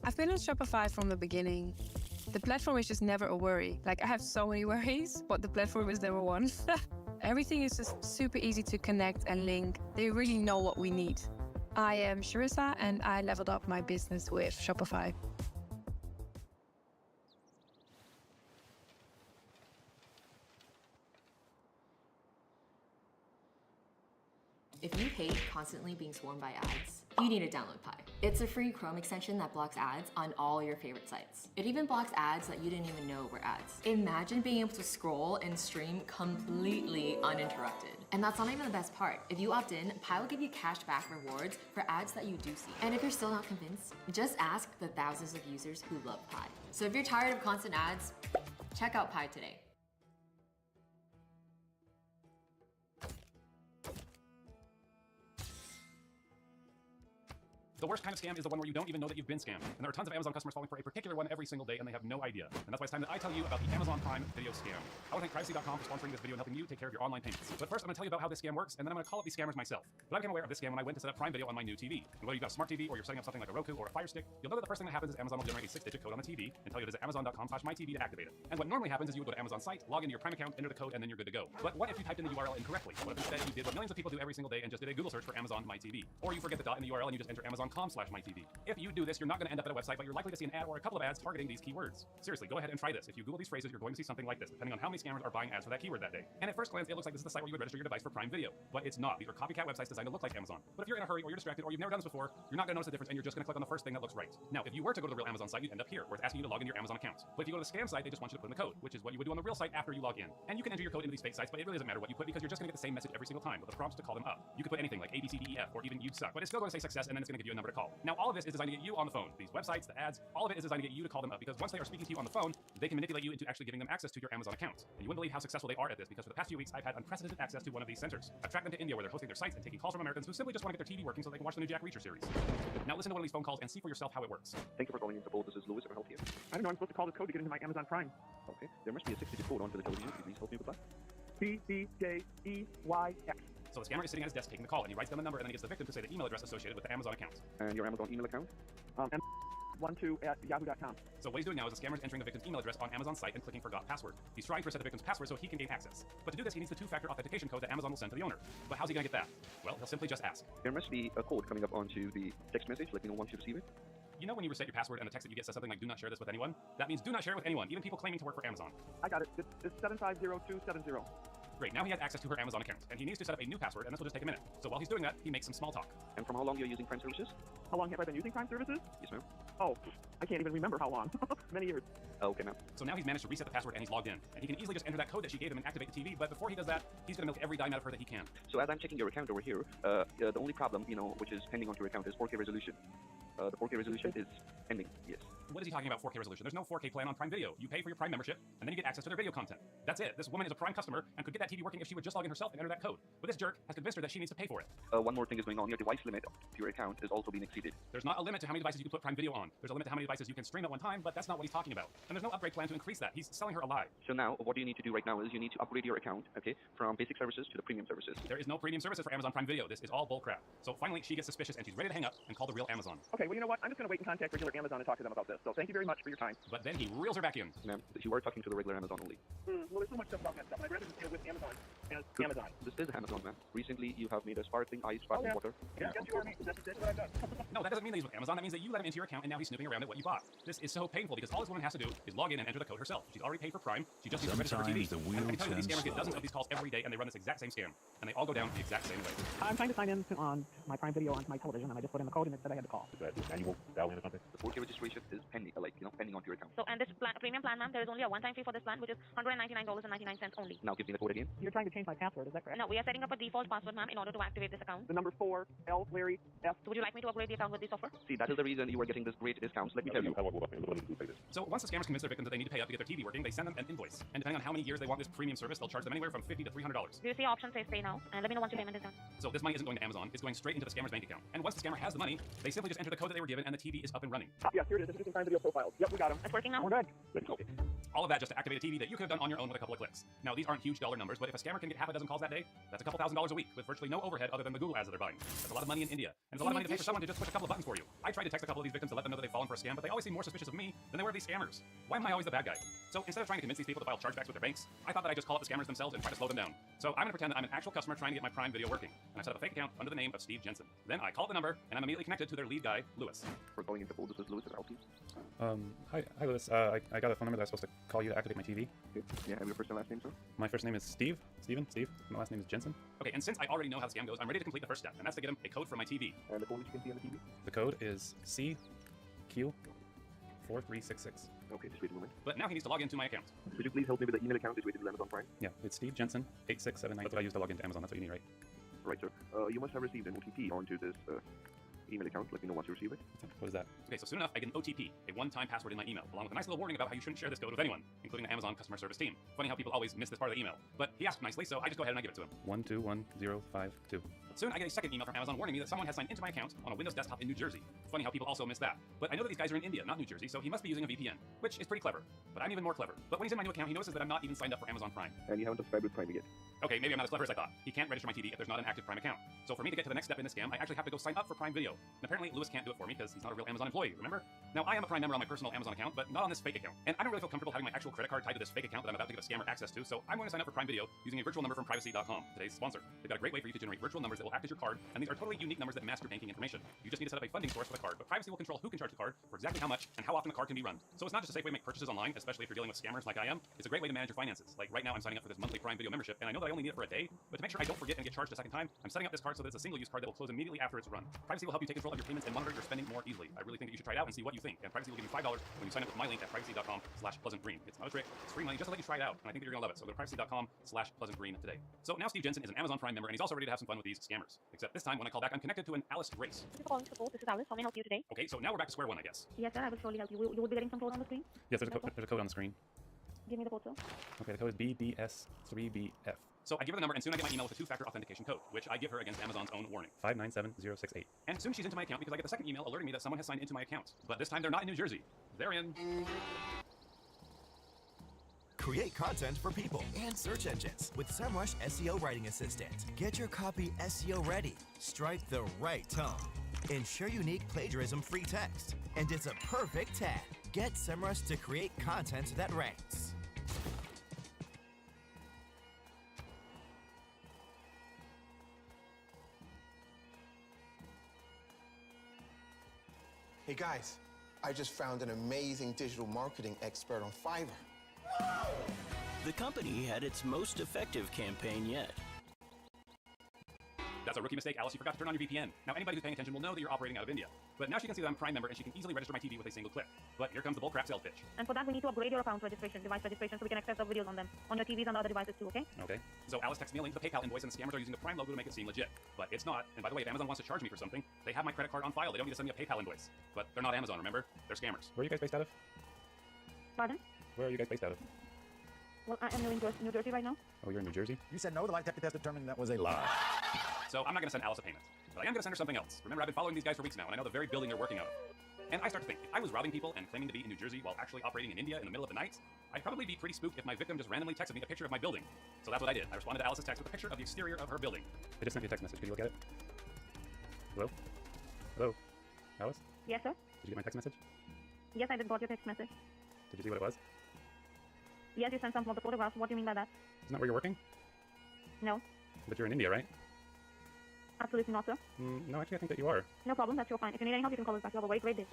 I've been on Shopify from the beginning. The platform is just never a worry. Like, I have so many worries, but the platform is never one. Everything is just super easy to connect and link. They really know what we need. I am Sharissa, and I leveled up my business with Shopify. If you hate constantly being swarmed by ads, you need to download Pi. It's a free Chrome extension that blocks ads on all your favorite sites. It even blocks ads that you didn't even know were ads. Imagine being able to scroll and stream completely uninterrupted. And that's not even the best part. If you opt in, Pi will give you cashback rewards for ads that you do see. And if you're still not convinced, just ask the thousands of users who love Pi. So if you're tired of constant ads, check out Pi today. The worst kind of scam is the one where you don't even know that you've been scammed. And there are tons of Amazon customers falling for a particular one every single day, and they have no idea. And that's why it's time that I tell you about the Amazon Prime video scam. I want to thank Privacy.com for sponsoring this video and helping you take care of your online payments. But first, I'm going to tell you about how this scam works, and then I'm going to call out these scammers myself. But I became aware of this scam when I went to set up Prime Video on my new TV. And whether you've got a smart TV or you're setting up something like a Roku or a Fire Stick, you'll know that the first thing that happens is Amazon will generate a 6-digit code on the TV and tell you to visit Amazon.com/myTV to activate it. And what normally happens is you would go to Amazon site, log into your Prime account, enter the code, and then you're good to go. But what if you typed in the URL incorrectly? What if instead you did what millions of people do every single day and just did a Google search for Amazon My TV? Or you forget the dot in the URL and you just enter Amazon.com/myTV. If you do this, you're not going to end up at a website, but you're likely to see an ad or a couple of ads targeting these keywords. Seriously, go ahead and try this. If you Google these phrases, you're going to see something like this, depending on how many scammers are buying ads for that keyword that day. And at first glance, it looks like this is the site where you would register your device for Prime Video, but it's not. These are copycat websites designed to look like Amazon. But if you're in a hurry or you're distracted or you've never done this before, you're not going to notice the difference and you're just going to click on the first thing that looks right. Now, if you were to go to the real Amazon site, you'd end up here, where it's asking you to log into your Amazon account. But if you go to the scam site, they just want you to put in the code, which is what you would do on the real site after you log in. And you can enter your code into these fake sites, but it really doesn't matter what you put because you're just going to get the same message every single time with a prompt to call them up. You could put anything like A, B, C, D, E, F, or even you suck, but it's still going to say success and then it's going to give you a number to call. Now, all of this is designed to get you on the phone. These websites, the ads, all of it is designed to get you to call them up because once they are speaking to you on the phone, they can manipulate you into actually giving them access to your Amazon account. And you wouldn't believe how successful they are at this because for the past few weeks, I've had unprecedented access to one of these centers. I've tracked them to India where they're hosting their sites and taking calls from Americans who simply just want to get their TV working so they can watch the new Jack Reacher series. Now listen to one of these phone calls and see for yourself how it works. Thank you for calling Interpol. This is Louis. Can I help you? I don't know. I'm supposed to call this code to get into my Amazon Prime. Okay. There must be a 6-digit code onto the television. Could you please help me with that? PCJEYX. So the scammer is sitting at his desk taking the call, and he writes down the number, and then he gets the victim to say the email address associated with the Amazon account. And your Amazon email account? M12@yahoo.com. So what he's doing now is the scammer is entering the victim's email address on Amazon's site and clicking forgot password. He's trying to reset the victim's password so he can gain access. But to do this, he needs the 2-factor authentication code that Amazon will send to the owner. But how's he going to get that? Well, he'll simply just ask. There must be a code coming up onto the text message, let me know once you receive it. You know when you reset your password and the text that you get says something like, do not share this with anyone? That means do not share it with anyone, even people claiming to work for Amazon. I got it. It's 750270. Great, now he has access to her Amazon account, and he needs to set up a new password, and this will just take a minute. So while he's doing that, he makes some small talk. And from how long you're using Prime services? How long have I been using Prime services? Yes, ma'am. Oh, I can't even remember how long. Many years. Okay, ma'am. So now he's managed to reset the password and he's logged in. And he can easily just enter that code that she gave him and activate the TV, but before he does that, he's going to milk every dime out of her that he can. So as I'm checking your account over here, the only problem, which is pending onto your account is 4K resolution. The 4K resolution is pending, yes. What is he talking about 4K resolution? There's no 4K plan on Prime Video. You pay for your Prime membership, and then you get access to their video content. That's it. This woman is a Prime customer and could get that TV working if she would just log in herself and enter that code. But this jerk has convinced her that she needs to pay for it. One more thing is going on. Your device limit to your account is also being exceeded. There's not a limit to how many devices you can put Prime Video on. There's a limit to how many devices you can stream at one time, but that's not what he's talking about. And there's no upgrade plan to increase that. He's selling her a lie. So now, what you need to do right now is you need to upgrade your account, okay, from basic services to the premium services. There is no premium services for Amazon Prime Video. This is all bullcrap. So finally, she gets suspicious and she's ready to hang up and call the real Amazon. Okay, well, you know what? I'm just going to wait and contact regular Amazon and talk to them about this. So thank you very much for your time. But then he reels her back in. Ma'am, you are talking to the regular Amazon only. Well, there's so much stuff about that stuff, and I'd rather just deal with Amazon as Amazon. This is Amazon, ma'am. Recently, you have made a sparkling ice, sparkling water. Yeah, yes, you are. That's exactly what I've done. No, that doesn't mean that he's with Amazon. That means that you let him into your account, and now he's snooping around at what you bought. This is so painful because all this woman has to do is log in and enter the code herself. She's already paid for Prime. She just needs to register for TV. And I can tell you that these scammers get dozens of these calls every day, and they run this exact same scam. And they all go down the exact same way. I'm trying to sign in on my Prime Video onto my television, and I just put in the code, and it said I had to call. Is that annual dial-in or something? The 4K registration is pending, pending onto your account. So, and this premium plan, ma'am, there is only a one-time fee for this plan, which is $199.99 only. Now give me the code again. You're trying to change my password, is that correct? No, we are setting up a default password, ma'am, in order to activate this account. The number 4, L, Larry, F. So would you like me to upgrade the account with this offer? See, that is the reason you are getting this great discounts. Let me tell you. So once the scammers convince their victims that they need to pay up to get their TV working, they send them an invoice. And depending on how many years they want this premium service, they'll charge them anywhere from $50 to $300. Do you see option says pay now? And let me know once your payment is done. So this money isn't going to Amazon, it's going straight into the scammer's bank account. And once the scammer has the money, they simply just enter the code that they were given and the TV is up and running. Yeah, here it is. Introducing Prime Video profiles. Yep, we got them. It's working now? We're good. Okay. All of that just to activate a TV that you could have done on your own with a couple of clicks. Now, these aren't huge dollar numbers, but if a scammer can get half $1 dozen calls that day. That's a couple $1,000s a week with virtually no overhead other than the Google ads that they're buying. That's a lot of money in India. And it's a lot of money to pay for someone to just push a couple of buttons for you. I tried to text a couple of these victims to let them know that they've fallen for a scam, but they always seem more suspicious of me than they were of these scammers. Why am I always the bad guy? So instead of trying to convince these people to file chargebacks with their banks, I thought that I'd just call up the scammers themselves and try to slow them down. So I'm going to pretend that I'm an actual customer trying to get my Prime Video working. And I set up a fake account under the name of Steve Jensen. Then I call up the number, and I'm immediately connected to their lead guy, Lewis. We're calling Interpol. This is Lewis at Alfie. Hi Lewis. I got a phone number that I was supposed to call you to activate my TV. Okay. Yeah, have your first and last name, sir? My first name is Steve. Steve. My last name is Jensen. Okay, and since I already know how the scam goes, I'm ready to complete the first step, and that's to get him a code for my TV. And the code which you can see on the TV? The code is CQ4366. Okay, just wait a moment. But now he needs to log into my account. Could you please help me with the email account situated with Amazon Prime? Yeah, it's Steve Jensen 8679. That's what I use to log into Amazon. That's what you need, right? Right, sir. You must have received an OTP onto this email account. Let me know once you receive it. What is that? Okay, so soon enough, I get an OTP, a one-time password in my email, along with a nice little warning about how you shouldn't share this code with anyone, including the Amazon customer service team. Funny how people always miss this part of the email. But he asked nicely, so I just go ahead and I give it to him. 121052. Soon I get a second email from Amazon warning me that someone has signed into my account on a Windows desktop in New Jersey. Funny how people also miss that. But I know that these guys are in India, not New Jersey, so he must be using a VPN, which is pretty clever. But I'm even more clever. But when he's in my new account, he notices that I'm not even signed up for Amazon Prime. And you haven't subscribed with Prime yet. Okay, maybe I'm not as clever as I thought. He can't register my TV if there's not an active Prime account. So for me to get to the next step in this scam, I actually have to go sign up for Prime Video. And apparently Lewis can't do it for me because he's not a real Amazon employee, remember? Now, I am a Prime member on my personal Amazon account, but not on this fake account. And I don't really feel comfortable having my actual credit card tied to this fake account that I'm about to give a scammer access to, so I'm going to sign up for Prime Video using a virtual number from privacy.com, today's sponsor. They've got a great way for you to generate virtual numbers that will act as your card, and these are totally unique numbers that mask your banking information. You just need to set up a funding source for the card, but privacy will control who can charge the card, for exactly how much, and how often the card can be run. So it's not just a safe way to make purchases online, especially if you're dealing with scammers like I am. It's a great way to manage your finances. Like right now, I'm signing up for this monthly Prime Video membership, and I know that I only need it for a day, but to make sure I don't forget and get charged a second time, I'm setting up this card so that it's a single-use card that will close immediately after it's run. Privacy will help you take control of your payments and monitor your spending more easily. I really think that you should try it out and see what you think. And Privacy will give you $5 when you sign up with my link at privacy.com/pleasantgreen. It's not a trick, it's free money just to let you try it out, and I think that you're gonna love it. So go to privacy.com/pleasantgreen today. So now Steve Jensen is an Amazon Prime member, and he's also ready to have some fun with these scammers. Except this time, when I call back, I'm connected to an Alice Grace. Thank you for calling support. This is Alice. How may I help you today? Okay, so now we're back to square one, I guess. Yes, sir. I will surely help you. You will be getting some code on the screen. Yes, there's a code on the screen. Give me the code, sir. Okay, the code is BDS3BF. So I give her the number, and soon I get my email with a two-factor authentication code, which I give her against Amazon's own warning. 597068. And soon she's into my account because I get the second email alerting me that someone has signed into my account. But this time they're not in New Jersey. They're in... Create content for people and search engines with SEMrush SEO Writing Assistant. Get your copy SEO ready. Strike the right tone. Ensure unique plagiarism-free text. And it's a perfect tag. Get SEMrush to create content that ranks. Hey guys, I just found an amazing digital marketing expert on Fiverr. The company had its most effective campaign yet. That's a rookie mistake, Alice. You forgot to turn on your VPN. Now, anybody who's paying attention will know that you're operating out of India. But now she can see that I'm a Prime member, and she can easily register my TV with a single click. But here comes the bullcrap sales pitch. And for that, we need to upgrade your account registration, device registration, so we can access the videos on them, on your TVs and other devices too, okay? Okay. So Alice texts me a link to the PayPal invoice, and the scammers are using the Prime logo to make it seem legit. But it's not. And by the way, if Amazon wants to charge me for something, they have my credit card on file. They don't need to send me a PayPal invoice. But they're not Amazon, remember? They're scammers. Where are you guys based out of? Pardon? Where are you guys based out of? Well, I am in New Jersey right now. Oh, you're in New Jersey? You said no, the lie detector test determined that was a lie. So I'm not going to send Alice a payment. But I am going to send her something else. Remember, I've been following these guys for weeks now, and I know the very building they're working out of. And I start to think, if I was robbing people and claiming to be in New Jersey while actually operating in India in the middle of the night, I'd probably be pretty spooked if my victim just randomly texted me a picture of my building. So that's what I did. I responded to Alice's text with a picture of the exterior of her building. I just sent you a text message. Could you look at it? Hello? Hello? Alice? Yes, sir? Did you get my text message? Yes, I did got your text message. Did you see what it was? Yes, you sent some of the photographs. What do you mean by that? Isn't that where you're working? No. But you're in India, right? Absolutely not, sir. No, actually, I think that you are. No problem, that's your fine. If you need any help, you can call us back. You have a great day.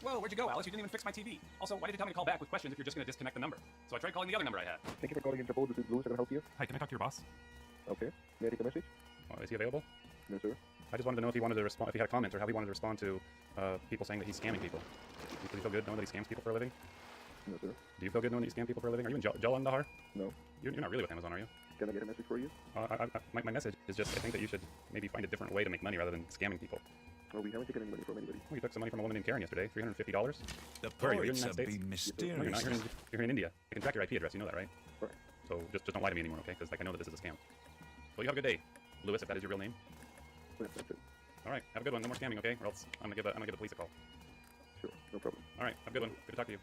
Whoa, where'd you go, Alice? You didn't even fix my TV. Also, why did you tell me to call back with questions if you're just going to disconnect the number? So I tried calling the other number I had. Thank you for calling Interpol. This is Lewis. I can help you. Hi, can I talk to your boss? Okay. May I take a message? Is he available? No, sir. I just wanted to know if he wanted to respond, if he had a comment, or how he wanted to respond to people saying that he's scamming people. Does he feel good knowing that he scams people for a living? No, sir. Do you feel good knowing that you scam people for a living? Are you in Jalandhar? No. You're not really with Amazon, are you? Can I get a message for you? My message is just, I think that you should maybe find a different way to make money rather than scamming people. Well, we haven't taken any money from anybody. Well, you took some money from a woman named Karen yesterday, $350. The Where are you? You're in the poets United have States? been mysterious. No, you're not. You're in India. I can track your IP address. You know that, right? Right. So just don't lie to me anymore, okay? Because I know that this is a scam. Well, you have a good day, Lewis, if that is your real name. Yes, that's it. All right, have a good one. No more scamming, okay? Or else I'm gonna give the police a call. Sure, no problem. All right, have a good one. Good to talk to you.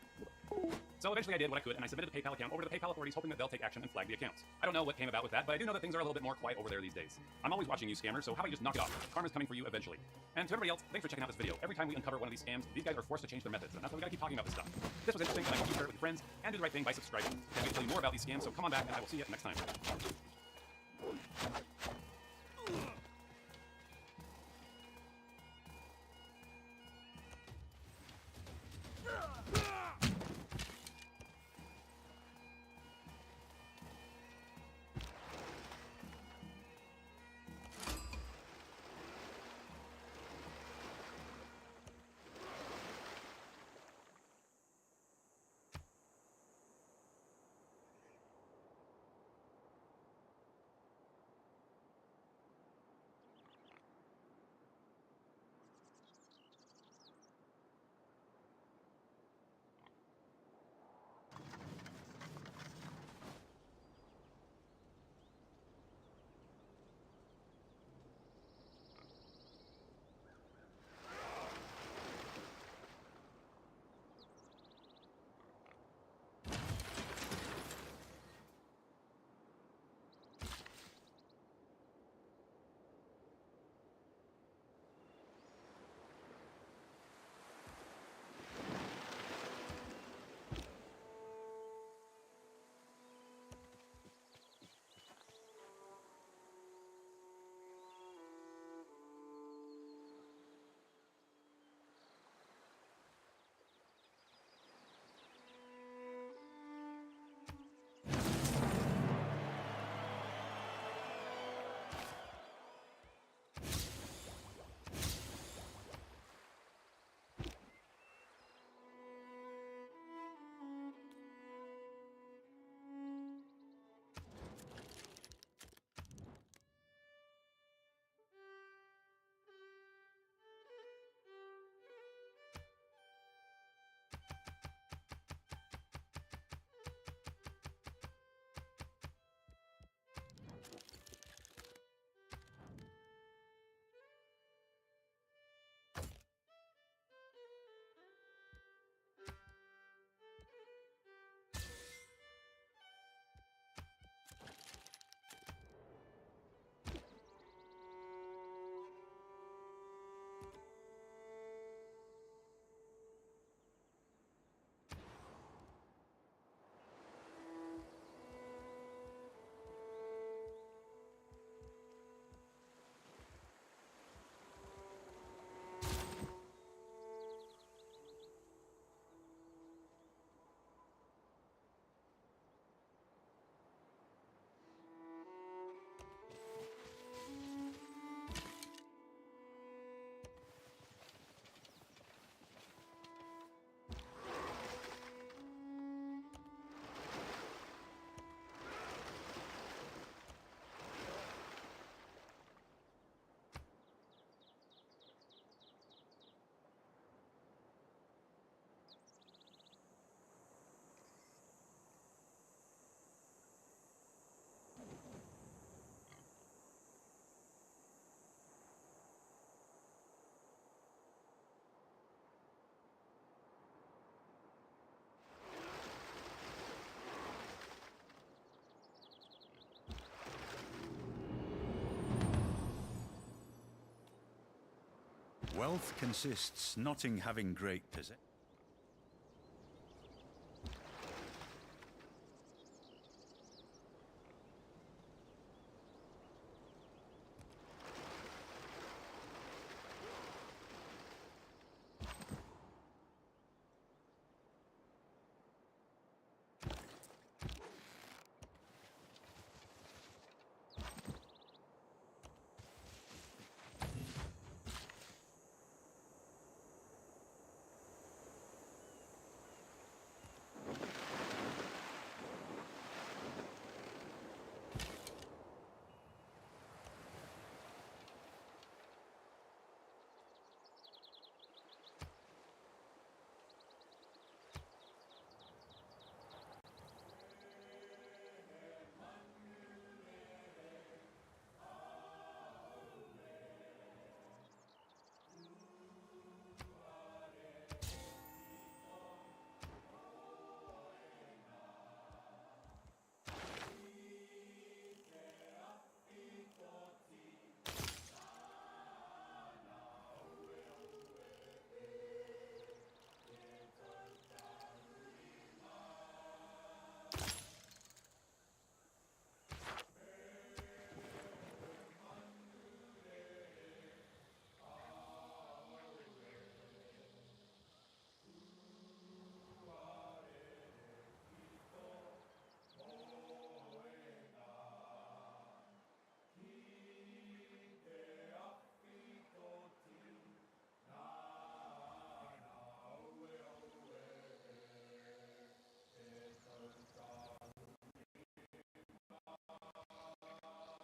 So eventually I did what I could, and I submitted the PayPal account over to the PayPal authorities, hoping that they'll take action and flag the accounts. I don't know what came about with that, but I do know that things are a little bit more quiet over there these days. I'm always watching you scammers, so how about you just knock it off? Karma's coming for you eventually. And to everybody else, thanks for checking out this video. Every time we uncover one of these scams, these guys are forced to change their methods, and that's why we gotta keep talking about this stuff. This was interesting, and I hope you share it with your friends, and do the right thing by subscribing. Can't wait to tell you more about these scams, so come on back, and I will see you next time. Wealth consists not in having great possessions.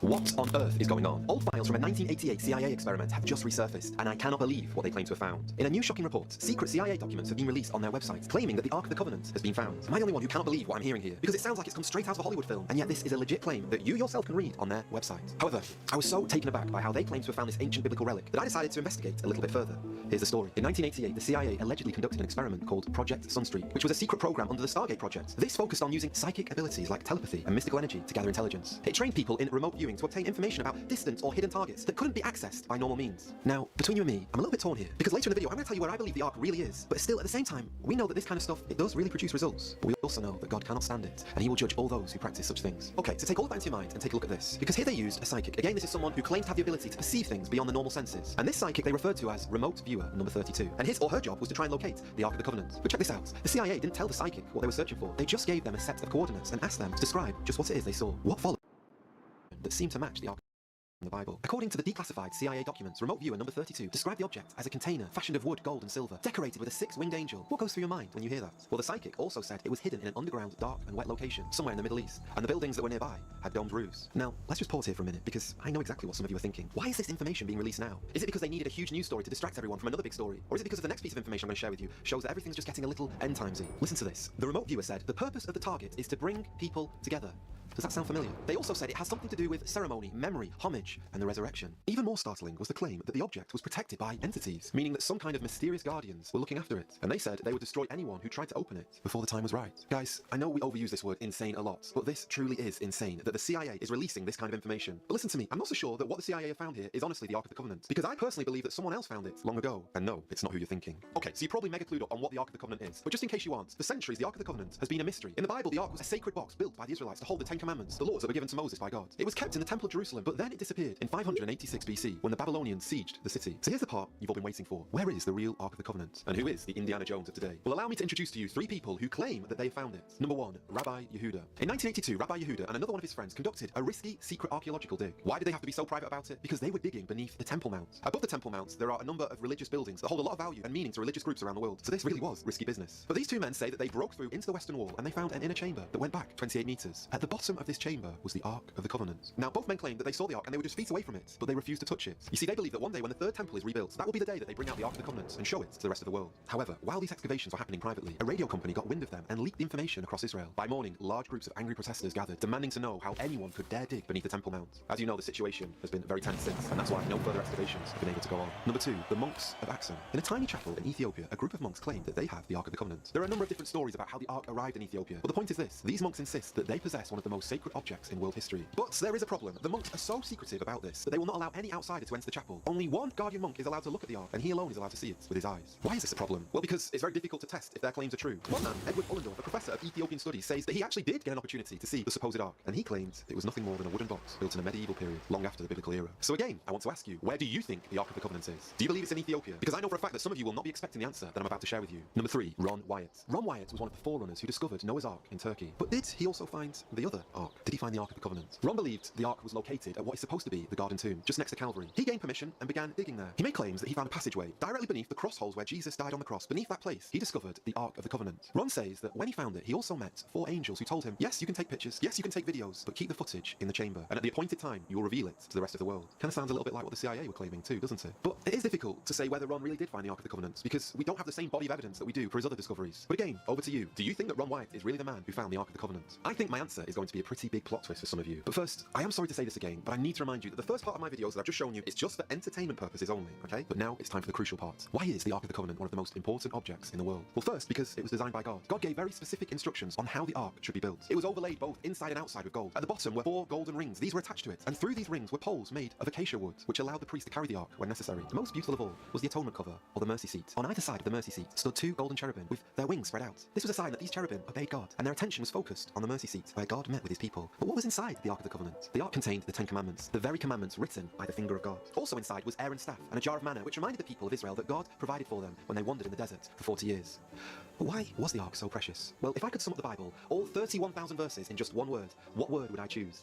What on earth is going on? Old files from a 1988 CIA experiment have just resurfaced, and I cannot believe what they claim to have found. In a new shocking report, secret CIA documents have been released on their website, claiming that the Ark of the Covenant has been found. Am I the only one who cannot believe what I'm hearing here? Because it sounds like it's come straight out of a Hollywood film, and yet this is a legit claim that you yourself can read on their website. However, I was so taken aback by how they claim to have found this ancient biblical relic that I decided to investigate a little bit further. Here's the story. In 1988, the CIA allegedly conducted an experiment called Project Sunstreak, which was a secret program under the Stargate project. This focused on using psychic abilities like telepathy and mystical energy to gather intelligence. It trained people in remote viewing to obtain information about distant or hidden targets that couldn't be accessed by normal means. Now, between you and me, I'm a little bit torn here, because later in the video I'm going to tell you where I believe the Ark really is, but still at the same time, we know that this kind of stuff, it does really produce results. But we also know that God cannot stand it, and he will judge all those who practice such things. Okay, so take all of that into your mind and take a look at this, because here they used a psychic. Again, this is someone who claims to have the ability to perceive things beyond the normal senses, and this psychic they referred to as Remote Viewer number 32, and his or her job was to try and locate the Ark of the Covenant. But check this out, the CIA didn't tell the psychic what they were searching for, they just gave them a set of coordinates and asked them to describe just what it is they saw. What followed that seemed to match the Ark in the Bible. According to the declassified CIA documents, Remote Viewer number 32 described the object as a container fashioned of wood, gold and silver, decorated with a 6-winged angel. What goes through your mind when you hear that? Well, the psychic also said it was hidden in an underground, dark and wet location, somewhere in the Middle East, and the buildings that were nearby had domed roofs. Now, let's just pause here for a minute, because I know exactly what some of you are thinking. Why is this information being released now? Is it because they needed a huge news story to distract everyone from another big story? Or is it because of the next piece of information I'm going to share with you shows that everything's just getting a little end-timesy? Listen to this. The Remote Viewer said, the purpose of the target is to bring people together. Does that sound familiar? They also said it has something to do with ceremony, memory, homage, and the resurrection. Even more startling was the claim that the object was protected by entities, meaning that some kind of mysterious guardians were looking after it, and they said they would destroy anyone who tried to open it before the time was right. Guys, I know we overuse this word insane a lot, but this truly is insane that the CIA is releasing this kind of information. But listen to me, I'm not so sure that what the CIA have found here is honestly the Ark of the Covenant, because I personally believe that someone else found it long ago, and no, it's not who you're thinking. Okay, so you're probably mega clued up on what the Ark of the Covenant is, but just in case you aren't, for centuries the Ark of the Covenant has been a mystery. In the Bible, the Ark was a sacred box built by the Israelites to hold the Ten Commandments, the laws that were given to Moses by God. It was kept in the Temple of Jerusalem, but then it disappeared in 586 BC when the Babylonians sieged the city. So here's the part you've all been waiting for. Where is the real Ark of the Covenant? And who is the Indiana Jones of today? Well, allow me to introduce to you 3 people who claim that they found it. Number 1, Rabbi Yehuda. In 1982, Rabbi Yehuda and another one of his friends conducted a risky, secret archaeological dig. Why did they have to be so private about it? Because they were digging beneath the Temple Mount. Above the Temple Mount, there are a number of religious buildings that hold a lot of value and meaning to religious groups around the world. So this really was risky business. But these 2 men say that they broke through into the Western Wall and they found an inner chamber that went back 28 meters. At the bottom of this chamber was the Ark of the Covenant. Now, both men claimed that they saw the Ark and they were just feet away from it, but they refused to touch it. You see, they believe that one day when the 3rd temple is rebuilt, that will be the day that they bring out the Ark of the Covenant and show it to the rest of the world. However, while these excavations were happening privately, a radio company got wind of them and leaked the information across Israel. By morning, large groups of angry protesters gathered, demanding to know how anyone could dare dig beneath the Temple Mount. As you know, the situation has been very tense since, and that's why no further excavations have been able to go on. Number 2, the monks of Axum. In a tiny chapel in Ethiopia, a group of monks claim that they have the Ark of the Covenant. There are a number of different stories about how the Ark arrived in Ethiopia, but the point is this: these monks insist that they possess one of the most sacred objects in world history. But there is a problem. The monks are so secretive about this that they will not allow any outsider to enter the chapel. Only one guardian monk is allowed to look at the Ark, and he alone is allowed to see it with his eyes. Why is this a problem? Well, because it's very difficult to test if their claims are true. One man, Edward Ullendorf, a professor of Ethiopian studies, says that he actually did get an opportunity to see the supposed Ark, and he claimed it was nothing more than a wooden box built in a medieval period, long after the biblical era. So again, I want to ask you, where do you think the Ark of the Covenant is? Do you believe it's in Ethiopia? Because I know for a fact that some of you will not be expecting the answer that I'm about to share with you. Number 3, Ron Wyatt. Ron Wyatt was one of the forerunners who discovered Noah's Ark in Turkey. But did he also find the other Ark? Did he find the Ark of the Covenant? Ron believed the Ark was located at what is supposed to be the Garden Tomb, just next to Calvary. He gained permission and began digging there. He made claims that he found a passageway directly beneath the cross holes where Jesus died on the cross. Beneath that place, he discovered the Ark of the Covenant. Ron says that when he found it, he also met 4 angels who told him, yes, you can take pictures, yes, you can take videos, but keep the footage in the chamber, and at the appointed time, you will reveal it to the rest of the world. Kind of sounds a little bit like what the CIA were claiming too, doesn't it? But it is difficult to say whether Ron really did find the Ark of the Covenant, because we don't have the same body of evidence that we do for his other discoveries. But again, over to you. Do you think that Ron Wyatt is really the man who found the Ark of the Covenant? I think my answer is going to be a pretty big plot twist for some of you. But first, I am sorry to say this again, but I need to remind you that the first part of my videos that I've just shown you is just for entertainment purposes only, okay? But now it's time for the crucial part. Why is the Ark of the Covenant one of the most important objects in the world? Well, first, because it was designed by God. God gave very specific instructions on how the Ark should be built. It was overlaid both inside and outside with gold. At the bottom were 4 golden rings. These were attached to it, and through these rings were poles made of acacia wood, which allowed the priest to carry the Ark when necessary. The most beautiful of all was the atonement cover, or the mercy seat. On either side of the mercy seat stood 2 golden cherubim with their wings spread out. This was a sign that these cherubim obeyed God, and their attention was focused on the mercy seat, where God met with his people. But what was inside the Ark of the Covenant? The Ark contained the 10 Commandments, the very commandments written by the finger of God. Also inside was Aaron's staff and a jar of manna, which reminded the people of Israel that God provided for them when they wandered in the desert for 40 years. But why was the Ark so precious? Well, if I could sum up the Bible, all 31,000 verses in just one word, what word would I choose?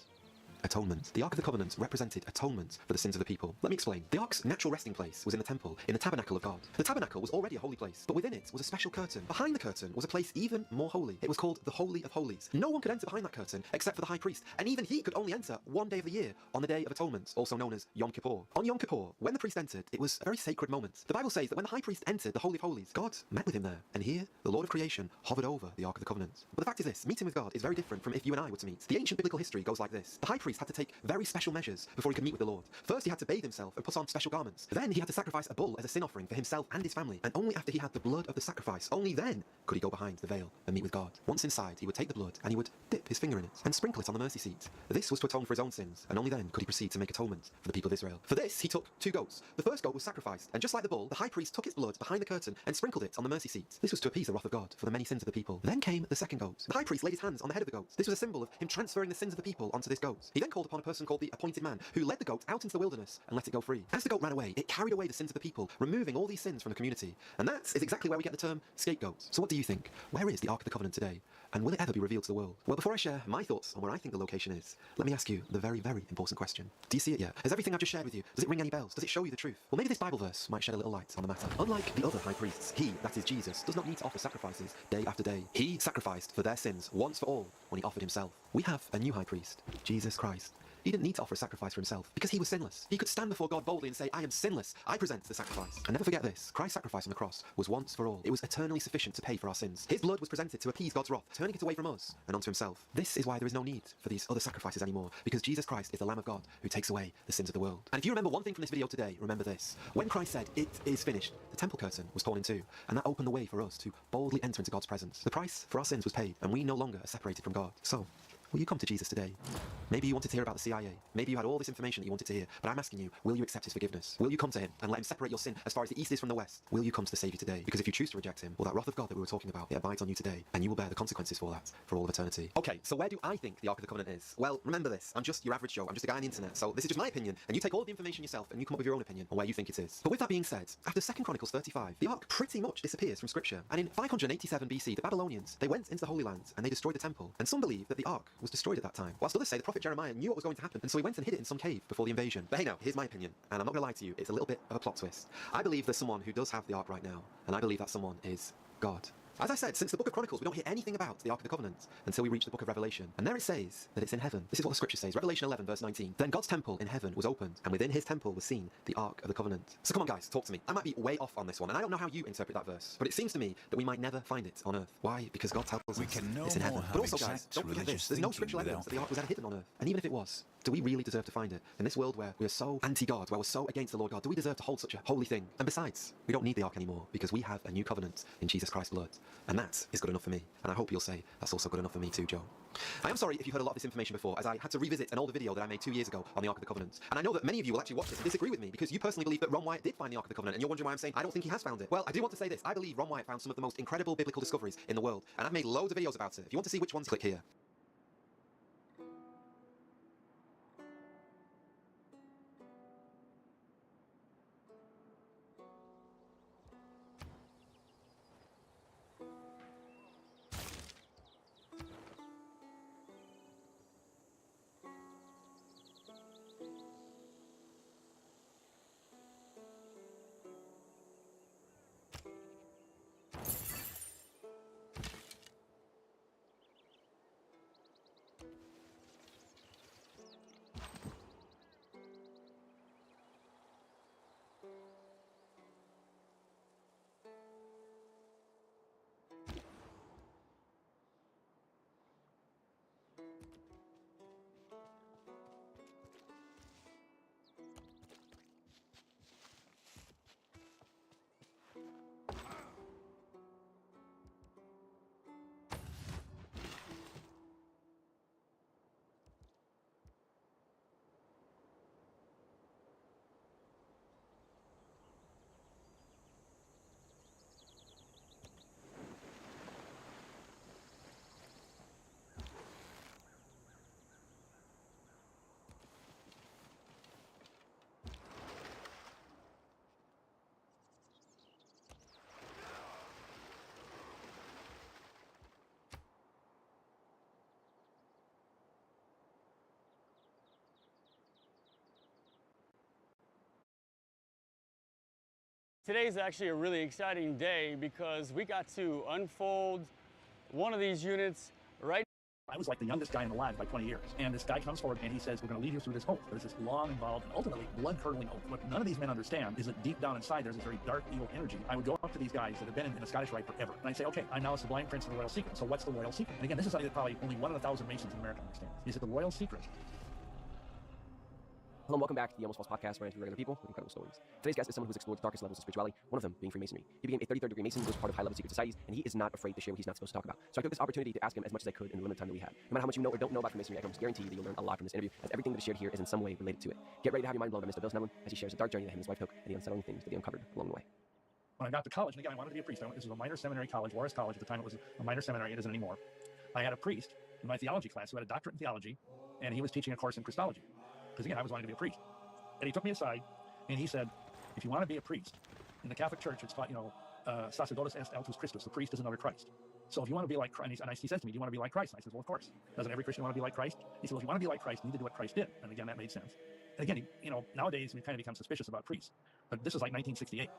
atonement. The Ark of the Covenant represented atonement for the sins of the people. Let me explain. The Ark's natural resting place was in the temple, in the tabernacle of God. The tabernacle was already a holy place, but within it was a special curtain. Behind the curtain was a place even more holy. It was called the Holy of Holies. No one could enter behind that curtain except for the high priest, and even he could only enter one day of the year, on the Day of Atonement, also known as Yom Kippur. On Yom Kippur, when the priest entered, it was a very sacred moment. The Bible says that when the high priest entered the Holy of Holies, God met with him there, and here, the Lord of creation hovered over the Ark of the Covenant. But the fact is this, meeting with God is very different from if you and I were to meet. The ancient biblical history goes like this. The high priest had to take very special measures before he could meet with the Lord. First, he had to bathe himself and put on special garments. Then he had to sacrifice a bull as a sin offering for himself and his family. And only after he had the blood of the sacrifice, only then could he go behind the veil and meet with God. Once inside, he would take the blood and he would dip his finger in it and sprinkle it on the mercy seat. This was to atone for his own sins, and only then could he proceed to make atonement for the people of Israel. For this, he took 2 goats. The first goat was sacrificed, and just like the bull, the high priest took its blood behind the curtain and sprinkled it on the mercy seat. This was to appease the wrath of God for the many sins of the people. Then came the second goat. The high priest laid his hands on the head of the goat. This was a symbol of him transferring the sins of the people onto this goat. He then called upon a person called the appointed man, who led the goat out into the wilderness and let it go free. As the goat ran away, it carried away the sins of the people, removing all these sins from the community. And that is exactly where we get the term scapegoat. So what do you think? Where is the Ark of the Covenant today? And will it ever be revealed to the world? Well, before I share my thoughts on where I think the location is, let me ask you the very, very important question. Do you see it yet? Has everything I've just shared with you, does it ring any bells? Does it show you the truth? Well, maybe this Bible verse might shed a little light on the matter. Unlike the other high priests, he, that is Jesus, does not need to offer sacrifices day after day. He sacrificed for their sins once for all when he offered himself. We have a new high priest, Jesus Christ. He didn't need to offer a sacrifice for himself because he was sinless. He could stand before God boldly and say, I am sinless. I present the sacrifice. And never forget this. Christ's sacrifice on the cross was once for all. It was eternally sufficient to pay for our sins. His blood was presented to appease God's wrath, turning it away from us and onto himself. This is why there is no need for these other sacrifices anymore, because Jesus Christ is the Lamb of God who takes away the sins of the world. And if you remember one thing from this video today, remember this. When Christ said, it is finished, the temple curtain was torn in two, and that opened the way for us to boldly enter into God's presence. The price for our sins was paid, and we no longer are separated from God. So, will you come to Jesus today? Maybe you wanted to hear about the CIA. Maybe you had all this information that you wanted to hear. But I'm asking you, will you accept his forgiveness? Will you come to him and let him separate your sin as far as the east is from the west? Will you come to the Saviour today? Because if you choose to reject him, well, that wrath of God that we were talking about, it abides on you today. And you will bear the consequences for that for all of eternity. Okay, so where do I think the Ark of the Covenant is? Well, remember this. I'm just your average Joe. I'm just a guy on the internet. So this is just my opinion. And you take all of the information yourself and you come up with your own opinion on where you think it is. But with that being said, after 2 Chronicles 35, the Ark pretty much disappears from Scripture. And in 587 BC, the Babylonians, they went into the Holy Land and they destroyed the temple. And some believe that the Ark was destroyed at that time, whilst others say the prophet Jeremiah knew what was going to happen, and so he went and hid it in some cave before the invasion. But hey now, here's my opinion, and I'm not going to lie to you, it's a little bit of a plot twist. I believe there's someone who does have the Ark right now, and I believe that someone is God. As I said, since the book of Chronicles, we don't hear anything about the Ark of the Covenant until we reach the book of Revelation. And there it says that it's in heaven. This is what the scripture says. Revelation 11, verse 19. Then God's temple in heaven was opened, and within his temple was seen the Ark of the Covenant. So come on, guys, talk to me. I might be way off on this one, and I don't know how you interpret that verse, but it seems to me that we might never find it on earth. Why? Because God tells us it's in heaven. But also, guys, don't forget this. There's no scriptural evidence that the Ark was ever hidden on earth. And even if it was, do we really deserve to find it? In this world where we are so anti-God, where we're so against the Lord God, do we deserve to hold such a holy thing? And besides, we don't need the Ark anymore because we have a new covenant in Jesus Christ's blood. And that is good enough for me. And I hope you'll say that's also good enough for me too, Joe. I am sorry if you've heard a lot of this information before, as I had to revisit an older video that I made 2 years ago on the Ark of the Covenant. And I know that many of you will actually watch this and disagree with me because you personally believe that Ron Wyatt did find the Ark of the Covenant, and you're wondering why I'm saying I don't think he has found it. Well, I do want to say this. I believe Ron Wyatt found some of the most incredible biblical discoveries in the world, and I've made loads of videos about it. If you want to see which ones, click here. Today's actually a really exciting day because we got to unfold one of these units right. I was like the youngest guy in the line by 20 years. And this guy comes forward and he says, we're going to lead you through this oath. There's this long, involved, and ultimately blood-curdling oath. What none of these men understand is that deep down inside there's this very dark, evil energy. I would go up to these guys that have been in the Scottish Rite forever. And I'd say, okay, I'm now a sublime prince of the royal secret. So what's the royal secret? And again, this is something that probably only 1 in 1,000 Masons in America understand. Is that the royal secret? Hello and welcome back to the Almost False podcast, where I interview regular people with incredible stories. Today's guest is someone who's explored the darkest levels of spirituality, one of them being Freemasonry. He became a 33rd degree Mason, was part of high-level secret societies, and he is not afraid to share what he's not supposed to talk about. So I took this opportunity to ask him as much as I could in the limited time that we had. No matter how much you know or don't know about Freemasonry, I can almost guarantee you that you'll learn a lot from this interview, as everything that is shared here is in some way related to it. Get ready to have your mind blown by Mr. Bill Snellman as he shares the dark journey that him and his wife took and the unsettling things that he uncovered along the way. When I got to college, and again, I wanted to be a priest. This was a minor seminary college, Juarez College. At the time, it was a minor seminary. It isn't anymore. I had a priest in my theology class who had a doctorate in theology, and he was teaching a course in Christology. Because again, I was wanting to be a priest. And he took me aside, and he said, if you want to be a priest, in the Catholic Church, it's called, sacerdotes est altus Christus. The priest is another Christ. So if you want to be like Christ, and he says to me, do you want to be like Christ? And I said, well, of course. Doesn't every Christian want to be like Christ? He said, well, if you want to be like Christ, you need to do what Christ did. And again, that made sense. And again, nowadays, we kind of become suspicious about priests. But this is like 1968.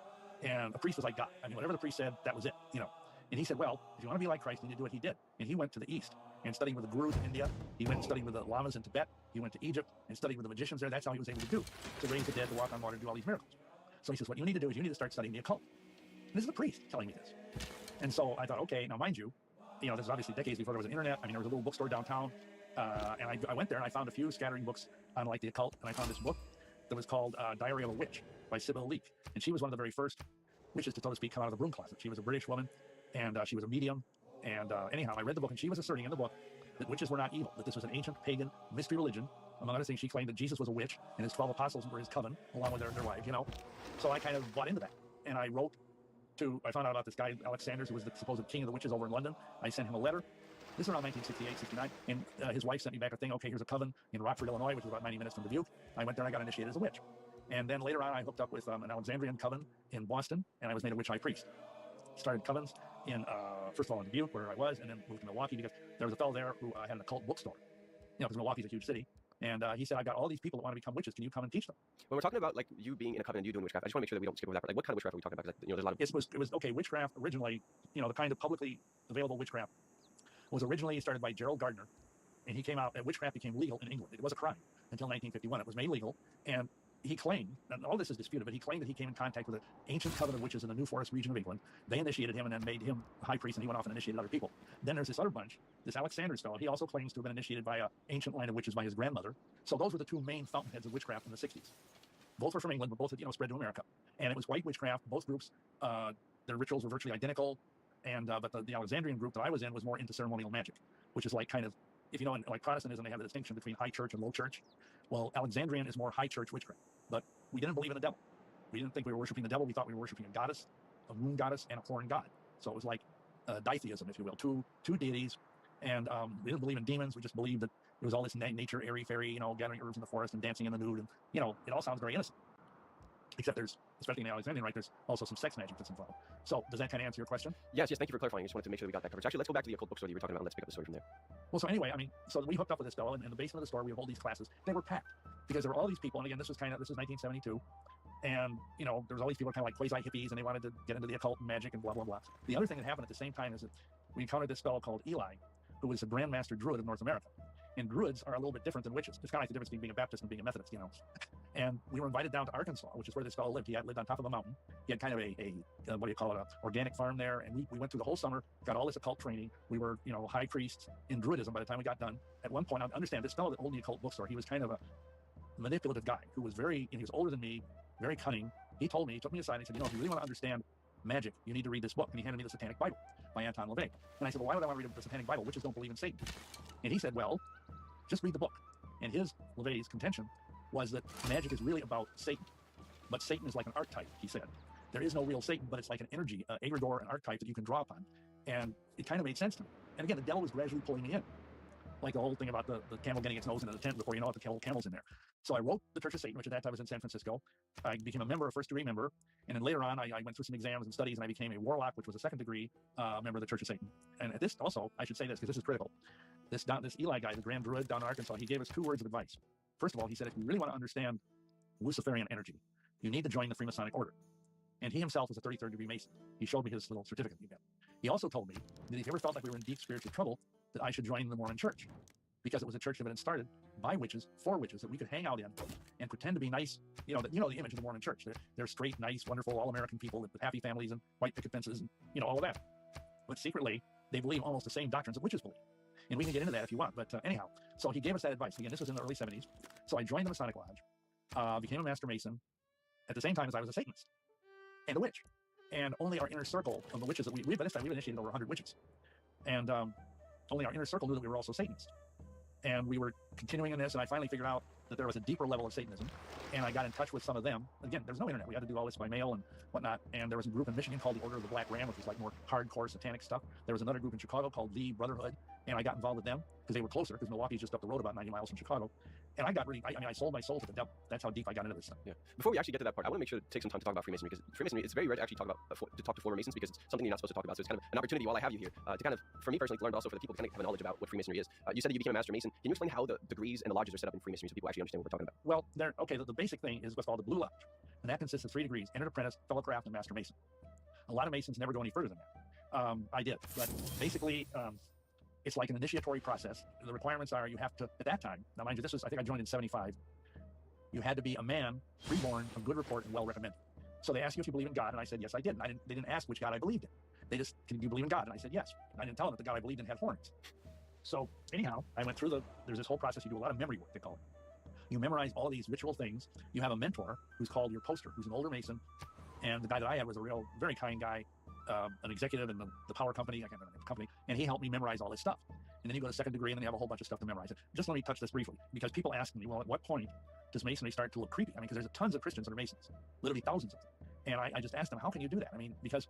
And a priest was like God. I mean, whatever the priest said, that was it, And he said, well, if you want to be like Christ, you need to do what he did. And he went to the East and studied with the gurus in India. He went and studied with the lamas in Tibet. He went to Egypt and studied with the magicians there. That's how he was able to raise the dead, to walk on water, to do all these miracles. So he says, what you need to do is you need to start studying the occult. And this is the priest telling me this. And so I thought, okay, now mind you, this is obviously decades before there was an internet. I mean, there was a little bookstore downtown. And I went there and I found a few scattering books on like the occult. And I found this book that was called Diary of a Witch by Sybil Leek. And she was one of the very first witches to, so to speak, come out of the broom closet. She was a British woman, and she was a medium. And anyhow, I read the book, and she was asserting in the book that witches were not evil, that this was an ancient pagan mystery religion. Among other things, she claimed that Jesus was a witch, and his 12 apostles were his coven, along with their wives, So I kind of bought into that. And I I found out about this guy, Alex Sanders, who was the supposed king of the witches over in London. I sent him a letter. This is around 1968, 69. And his wife sent me back a thing, okay, here's a coven in Rockford, Illinois, which is about 90 minutes from Dubuque. I went there and I got initiated as a witch. And then later on, I hooked up with an Alexandrian coven in Boston, and I was made a witch high priest. Started covens in, first of all, in Dubuque, where I was, and then moved to Milwaukee because there was a fellow there who had an occult bookstore. Because Milwaukee's a huge city. And he said, I've got all these people that want to become witches. Can you come and teach them? When we're talking about like you being in a coven and you doing witchcraft, I just want to make sure that we don't skip over that part. Like, what kind of witchcraft are we talking about? Because there's a lot of. It was okay. Witchcraft originally, the kind of publicly available witchcraft was originally started by Gerald Gardner, and he came out. And witchcraft became legal in England. It was a crime until 1951. It was made legal, and he claimed, and all this is disputed, but he claimed that he came in contact with an ancient coven of witches in the New Forest region of England. They initiated him and then made him high priest, and he went off and initiated other people. Then there's this other bunch, this Alex Sanders fellow. He also claims to have been initiated by an ancient line of witches by his grandmother. So those were the two main fountainheads of witchcraft in the 60s. Both were from England, but both had, spread to America. And it was white witchcraft. Both groups, their rituals were virtually identical. And but the Alexandrian group that I was in was more into ceremonial magic, which is like kind of, if you know, in like Protestantism, they have the distinction between high church and low church. Well, Alexandrian is more high church witchcraft. But we didn't believe in the devil. We didn't think we were worshiping the devil. We thought we were worshiping a goddess, a moon goddess, and a corn god. So it was like ditheism, if you will, two deities. And we didn't believe in demons. We just believed that it was all this nature, airy fairy, gathering herbs in the forest and dancing in the nude. And, it all sounds very innocent. Except there's, especially in the Alexandrian Rite, there's also some sex magic that's involved. So does that kind of answer your question? Yes, thank you for clarifying. I just wanted to make sure that we got that covered. So actually, let's go back to the occult bookstore that you were talking about, and let's pick up the story from there. Well, so anyway, so we hooked up with this fellow, and in the basement of the store, we would hold these classes. They were packed because there were all these people, and again, this was 1972, and, there was all these people kind of like quasi-hippies, and they wanted to get into the occult and magic and blah, blah, blah. The other thing that happened at the same time is that we encountered this fellow called Eli, who was a Grand Master Druid of North America. And Druids are a little bit different than witches. It's kind of like the difference between being a Baptist and being a Methodist, And we were invited down to Arkansas, which is where this fellow lived. He had lived on top of a mountain. He had kind of a what do you call it, a organic farm there. And we went through the whole summer, got all this occult training. We were, high priests in Druidism by the time we got done. At one point, I understand this fellow that owned the occult bookstore, he was kind of a manipulative guy who was he was older than me, very cunning. He took me aside and he said, if you really want to understand magic, you need to read this book. And he handed me the Satanic Bible by Anton LaVey. And I said, well, why would I want to read the Satanic Bible? Witches don't believe in Satan. And he said, well, just read the book. And LaVey's contention was that magic is really about Satan. But Satan is like an archetype, he said. There is no real Satan, but it's like an energy, egregore, an archetype that you can draw upon. And it kind of made sense to me. And again, the devil was gradually pulling me in. Like the whole thing about the camel getting its nose into the tent before you know it, the camel's in there. So I wrote the Church of Satan, which at that time was in San Francisco. I became a first-degree member. And then later on, I went through some exams and studies, and I became a warlock, which was a second-degree member of the Church of Satan. And at this, also, I should say this, because this is critical. This Eli guy, the Grand Druid down in Arkansas, he gave us 2 words of advice. First of all, he said, if you really want to understand Luciferian energy, you need to join the Freemasonic Order. And he himself was a 33rd degree Mason. He showed me his little certificate he got. He also told me that if he ever felt like we were in deep spiritual trouble, that I should join the Mormon church, because it was a church that had been started by witches, for witches, that we could hang out in and pretend to be nice. You know, the image of the Mormon church. They're straight, nice, wonderful, all-American people with happy families and white picket fences and, you know, all of that. But secretly, they believe almost the same doctrines that witches believe. And we can get into that if you want. But anyhow, so he gave us that advice. Again, this was in the early 70s. So I joined the Masonic Lodge, became a Master Mason at the same time as I was a Satanist and a witch. And only our inner circle of the witches that by this time, we've initiated over 100 witches. And only our inner circle knew that we were also Satanists. And we were continuing in this, and I finally figured out that there was a deeper level of Satanism. And I got in touch with some of them. Again, there's no internet. We had to do all this by mail and whatnot. And there was a group in Michigan called the Order of the Black Ram, which was like more hardcore satanic stuff. There was another group in Chicago called the Brotherhood. And I got involved with them because they were closer, because Milwaukee's just up the road about 90 miles from Chicago. And I got really, I sold my soul to the devil. That's how deep I got into this stuff. Yeah. Before we actually get to that part, I want to make sure to take some time to talk about Freemasonry, because Freemasonry, it's very rare to actually talk to former Masons, because it's something you're not supposed to talk about. So it's kind of an opportunity while I have you here to kind of, for me personally, to learn, but also for the people to kind of have a knowledge about what Freemasonry is. You said that you became a Master Mason. Can you explain how the degrees and the lodges are set up in Freemasonry so people actually understand what we're talking about? Well, the basic thing is what's called the Blue Lodge. And that consists of 3 degrees: Entered Apprentice, Fellow Craft, and Master Mason. A lot of Masons never go any further than that. I did. But basically, it's like an initiatory process. The requirements are, you have to, at that time, now mind you, I think I joined in 75, you had to be a man, freeborn, of good report, and well recommended. So they asked you if you believe in God, and I said, yes, I did. And they didn't ask which God I believed in. They just, can you believe in God? And I said, yes. And I didn't tell them that the God I believed in had horns. So anyhow, I went through there's this whole process. You do a lot of memory work, they call it. You memorize all these ritual things. You have a mentor who's called your poster, who's an older Mason. And the guy that I had was a real, very kind guy, an executive in the power company, I can't remember the company, and he helped me memorize all this stuff. And then you go to 2nd degree, and then you have a whole bunch of stuff to memorize. Just let me touch this briefly, because people ask me, well, at what point does Masonry start to look creepy? I mean, because there's tons of Christians that are Masons, literally thousands of them. And I just asked them, how can you do that? I mean, because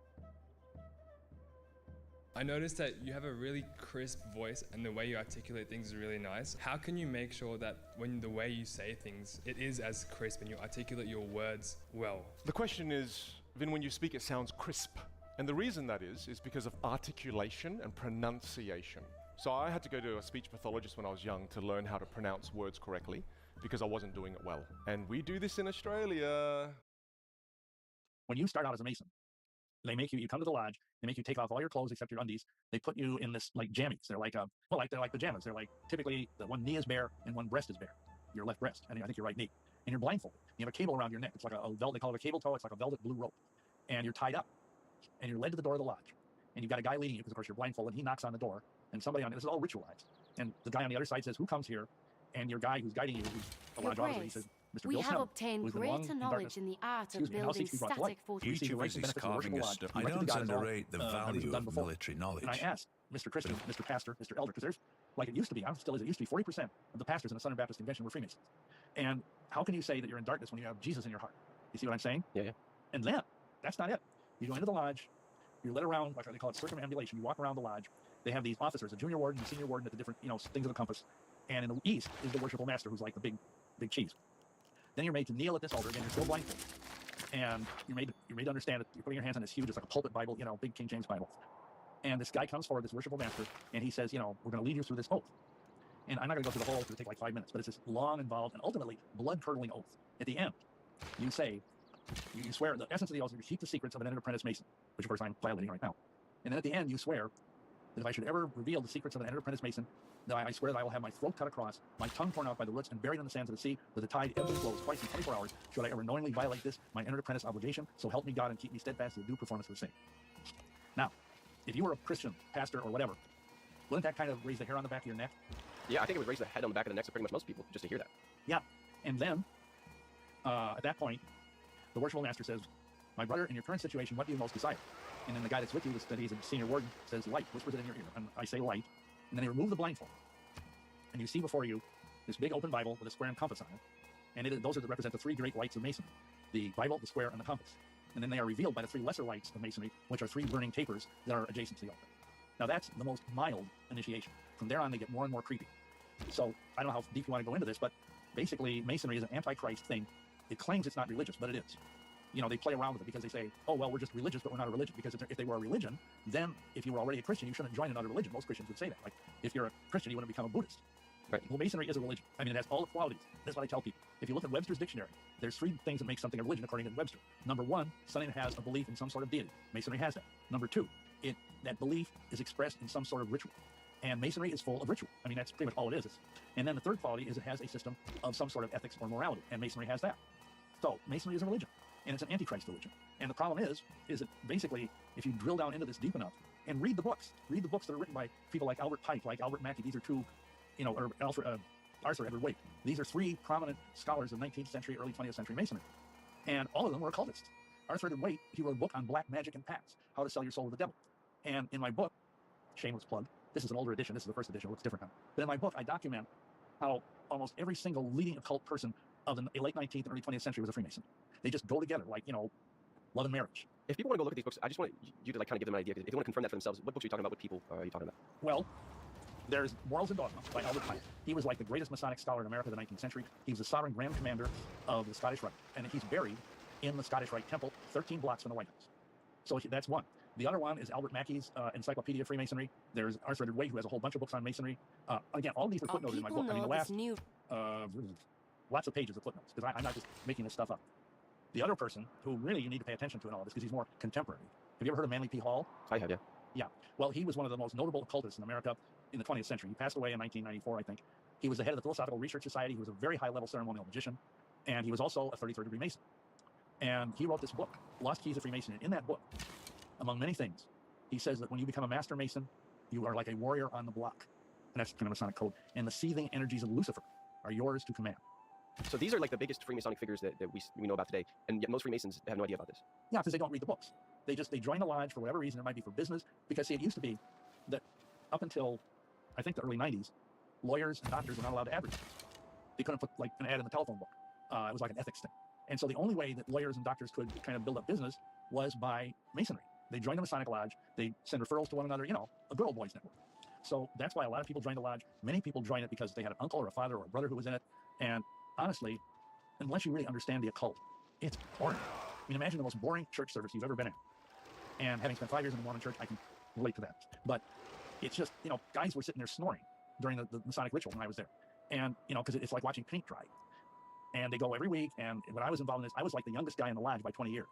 I noticed that you have a really crisp voice, and the way you articulate things is really nice. How can you make sure that when the way you say things, it is as crisp and you articulate your words well? The question is, Vin, when you speak, it sounds crisp. And the reason that is because of articulation and pronunciation. So I had to go to a speech pathologist when I was young to learn how to pronounce words correctly, because I wasn't doing it well. And we do this in Australia. When you start out as a Mason, they make you come to the lodge, they make you take off all your clothes except your undies. They put you in this like jammies. They're like, they're like pajamas. They're like, typically the one knee is bare and one breast is bare, your left breast, and I think your right knee. And you're blindfolded. You have a cable around your neck. It's like a velvet, they call it a cable toe. It's like a velvet blue rope. And you're tied up. And you're led to the door of the lodge. And you've got a guy leading you, because of course you're blindfolded. He knocks on the door, and somebody this is all ritualized. And the guy on the other side says, who comes here? And your guy who's guiding you, who's a lodge officer, he says, Mr. We Bill have Snell, obtained who is the one greater in knowledge darkness. in the art Excuse of me, and how building seeks to be brought to light. static fortifications. You see the rights and benefits of the worshipful lodge. I You don't elected God as all, underrate the members have value done of before. military knowledge. And I asked Mr. Christian, Mr. Pastor, Mr. Elder, because there's, like it used to be, still is, it used to be 40% of the pastors in the Southern Baptist Convention were Freemasons. And how can you say that you're in darkness when you have Jesus in your heart? You see what I'm saying? Yeah, yeah. And then, that's not it. You go into the lodge, you're led around, like they call it circumambulation. You walk around the lodge. They have these officers, a junior warden, a senior warden at the different, things of the compass. And in the east is the worshipful master, who's like the big cheese. Then you're made to kneel at this altar. Again, you're still blindfolded. And you're made to understand it. You're putting your hands on this huge, it's like a pulpit Bible, big King James Bible. And this guy comes forward, this worshipful master, and he says, we're going to lead you through this oath. And I'm not going to go through the whole oath, it'll take like 5 minutes, but it's this long, involved, and ultimately blood-curdling oath. At the end, you say, you swear, the essence of the oath is to keep the secrets of an entered apprentice Mason, which of course I'm violating right now. And then at the end, you swear that if I should ever reveal the secrets of an entered apprentice Mason, that I swear that I will have my throat cut across, my tongue torn out by the roots, and buried in the sands of the sea, that the tide ebbs and flows twice in 24 hours, should I ever knowingly violate this, my entered apprentice obligation, so help me God and keep me steadfast to the due performance of the same. Now, if you were a Christian pastor or whatever, wouldn't that kind of raise the hair on the back of your neck? Yeah, I think it would raise the head on the back of the necks of pretty much most people just to hear that. Yeah. And then, at that point, the worshipful master says, my brother, in your current situation, what do you most desire? And then the guy that's with you, that he's a senior warden, says, light, whispers it in your ear. And I say light. And then they remove the blindfold. And you see before you this big open Bible with a square and compass on it. And those represent the 3 great lights of Masonry: the Bible, the square, and the compass. And then they are revealed by the 3 lesser lights of Masonry, which are 3 burning tapers that are adjacent to the altar. Now that's the most mild initiation. From there on, they get more and more creepy. So I don't know how deep you want to go into this, but basically Masonry is an anti-Christ thing. It claims it's not religious, but it is. They play around with it because they say, oh, well, we're just religious, but we're not a religion. Because if they were a religion, then if you were already a Christian, you shouldn't join another religion. Most Christians would say that. Like, if you're a Christian, you wouldn't become a Buddhist. Right. Well, Masonry is a religion. I mean, it has all the qualities. That's what I tell people. If you look at Webster's dictionary, there's 3 things that make something a religion according to Webster. Number 1, something that has a belief in some sort of deity. Masonry has that. Number 2, that belief is expressed in some sort of ritual. And Masonry is full of ritual. I mean, that's pretty much all it is. And then the third quality is it has a system of some sort of ethics or morality. And Masonry has that. So Masonry is a religion. And it's an antichrist religion. And the problem is that basically, if you drill down into this deep enough and read the books that are written by people like Albert Pike, like Albert Mackey, these are 2, or Arthur Edward Waite. These are 3 prominent scholars of 19th century, early 20th century Masonry. And all of them were occultists. Arthur Edward Waite, he wrote a book on black magic and pacts, how to sell your soul to the devil. And in my book, shameless plug, this is an older edition, this is the first edition, it looks different now. But in my book, I document how almost every single leading occult person of the late 19th and early 20th century was a Freemason. They just go together, like, love and marriage. If people want to go look at these books, I just want you to kind of give them an idea. If they want to confirm that for themselves, what books are you talking about? What people are you talking about? Well, there's Morals and Dogma by Albert Pike. He was like the greatest Masonic scholar in America of the 19th century. He was the sovereign Grand Commander of the Scottish Rite, and he's buried in the Scottish Rite Temple, 13 blocks from the White House. So that's one. The other one is Albert Mackey's Encyclopedia of Freemasonry. There's Arthur Edward Waite, who has a whole bunch of books on Masonry. Again, all these are footnoted in my book. I mean, the last lots of pages of footnotes, because I'm not just making this stuff up. The other person who really you need to pay attention to in all this, because he's more contemporary. Have you ever heard of Manly P. Hall? I have, yeah. Yeah. Well, he was one of the most notable occultists in America in the 20th century. He passed away in 1994, I think. He was the head of the Philosophical Research Society. He was a very high-level ceremonial magician, and he was also a 33rd degree Mason. And he wrote this book, Lost Keys of Freemasonry. In that book, among many things, he says that when you become a master Mason, you are like a warrior on the block. And that's kind of Masonic code. And the seething energies of Lucifer are yours to command. So these are like the biggest Freemasonic figures that we know about today, and yet most Freemasons have no idea about this. Yeah, because they don't read the books. They join the lodge for whatever reason. It might be for business, because see, it used to be that up until I think the early 90s, lawyers and doctors were not allowed to advertise. They couldn't put like an ad in the telephone book. It was like an ethics thing. And so the only way that lawyers and doctors could kind of build up business was by Masonry. They joined the Masonic Lodge. They send referrals to one another, a good old boys network. So that's why a lot of people joined the lodge. Many people joined it because they had an uncle or a father or a brother who was in it. And honestly, unless you really understand the occult, it's boring. I mean, imagine the most boring church service you've ever been in. And having spent 5 years in the Mormon church, I can relate to that. But it's just, guys were sitting there snoring during the Masonic ritual when I was there. And, because it's like watching paint dry. And they go every week. And when I was involved in this, I was like the youngest guy in the lodge by 20 years.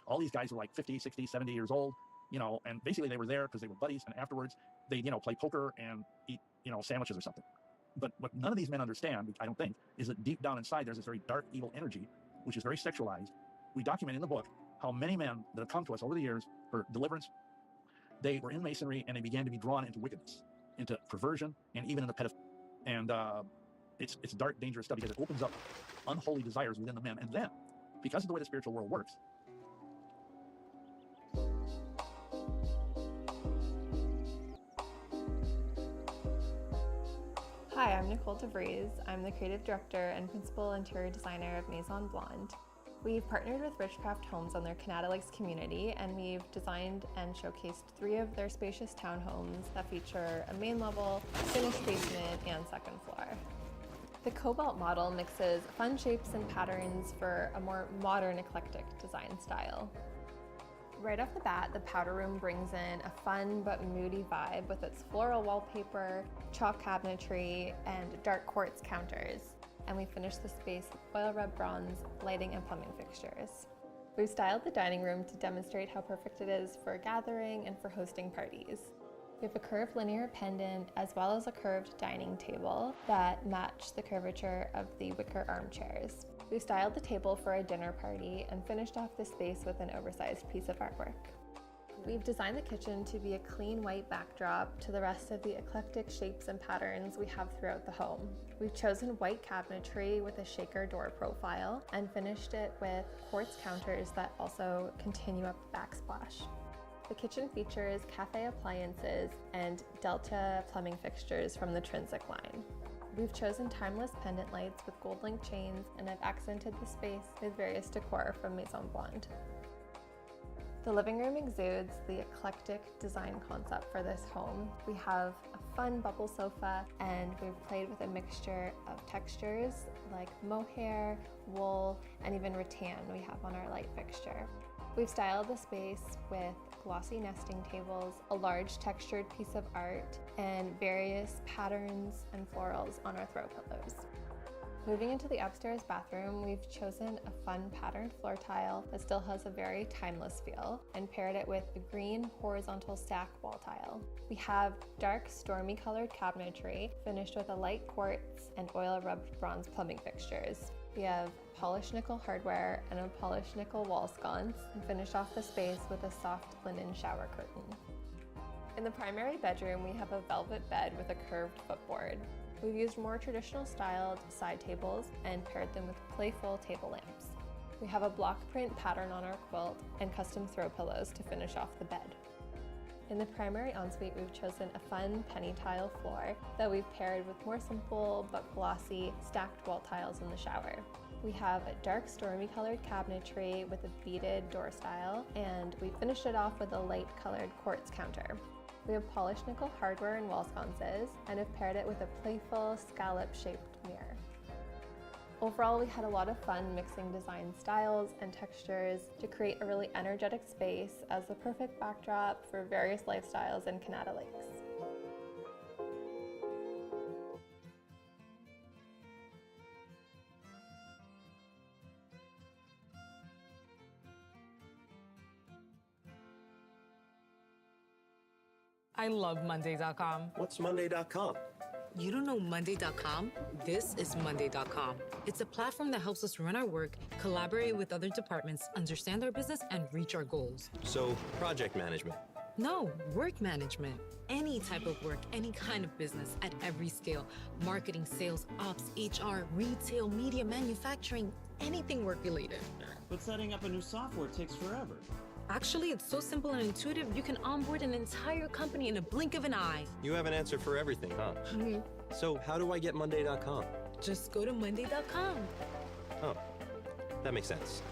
All these guys were like 50, 60, 70 years old, and basically they were there because they were buddies. And afterwards, they, play poker and eat, sandwiches or something. But what none of these men understand, I don't think, is that deep down inside, there's this very dark, evil energy, which is very sexualized. We document in the book how many men that have come to us over the years for deliverance, they were in Masonry and they began to be drawn into wickedness, into perversion, and even into pedophilia. And it's dark, dangerous stuff because it opens up unholy desires within the men. And then, because of the way the spiritual world works, Hi, I'm Nicole DeVries. I'm the creative director and principal interior designer of Maison Blonde. We've partnered with Richcraft Homes on their Canada Lakes community, and we've designed and showcased 3 of their spacious townhomes that feature a main level, finished basement, and second floor. The Cobalt model mixes fun shapes and patterns for a more modern, eclectic design style. Right off the bat, the powder room brings in a fun but moody vibe with its floral wallpaper, chalk cabinetry, and dark quartz counters. And we finished the space with oil red bronze, lighting, and plumbing fixtures. We've styled the dining room to demonstrate how perfect it is for gathering and for hosting parties. We have a curved linear pendant as well as a curved dining table that match the curvature of the wicker armchairs. We styled the table for a dinner party and finished off the space with an oversized piece of artwork. We've designed the kitchen to be a clean white backdrop to the rest of the eclectic shapes and patterns we have throughout the home. We've chosen white cabinetry with a shaker door profile and finished it with quartz counters that also continue up the backsplash. The kitchen features cafe appliances and Delta plumbing fixtures from the Trinsic line. We've chosen timeless pendant lights with gold link chains and have accented the space with various decor from Maison Blonde. The living room exudes the eclectic design concept for this home. We have a fun bubble sofa, and we've played with a mixture of textures like mohair, wool, and even rattan we have on our light fixture. We've styled the space with glossy nesting tables, a large textured piece of art, and various patterns and florals on our throw pillows. Moving into the upstairs bathroom, we've chosen a fun patterned floor tile that still has a very timeless feel and paired it with the green horizontal stack wall tile. We have dark stormy colored cabinetry finished with a light quartz and oil rubbed bronze plumbing fixtures. We have polished nickel hardware and a polished nickel wall sconce, and finish off the space with a soft linen shower curtain. In the primary bedroom, we have a velvet bed with a curved footboard. We've used more traditional styled side tables and paired them with playful table lamps. We have a block print pattern on our quilt and custom throw pillows to finish off the bed. In the primary ensuite, we've chosen a fun penny tile floor that we've paired with more simple but glossy stacked wall tiles in the shower. We have a dark stormy colored cabinetry with a beaded door style, and we finished it off with a light colored quartz counter. We have polished nickel hardware and wall sconces and have paired it with a playful scallop-shaped mirror. Overall, we had a lot of fun mixing design styles and textures to create a really energetic space as the perfect backdrop for various lifestyles in Canada Lakes. I love Monday.com. What's Monday.com? You don't know Monday.com? This is Monday.com. It's a platform that helps us run our work, collaborate with other departments, understand our business, and reach our goals. So, project management. No, work management. Any type of work, any kind of business at every scale. Marketing, sales, ops, HR, retail, media, manufacturing, anything work related. But setting up a new software takes forever. Actually, it's so simple and intuitive, you can onboard an entire company in a blink of an eye. You have an answer for everything, huh? So how do I get Monday.com? Just go to Monday.com. Oh, that makes sense.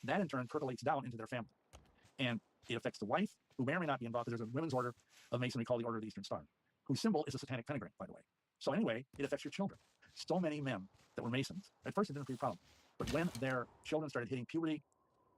That in turn percolates down into their family. And it affects the wife, who may or may not be involved, because there's a women's order of Masonry called the Order of the Eastern Star, whose symbol is a satanic pentagram, by the way. So anyway, it affects your children. So many men that were Masons, at first it didn't be a problem, but when their children started hitting puberty,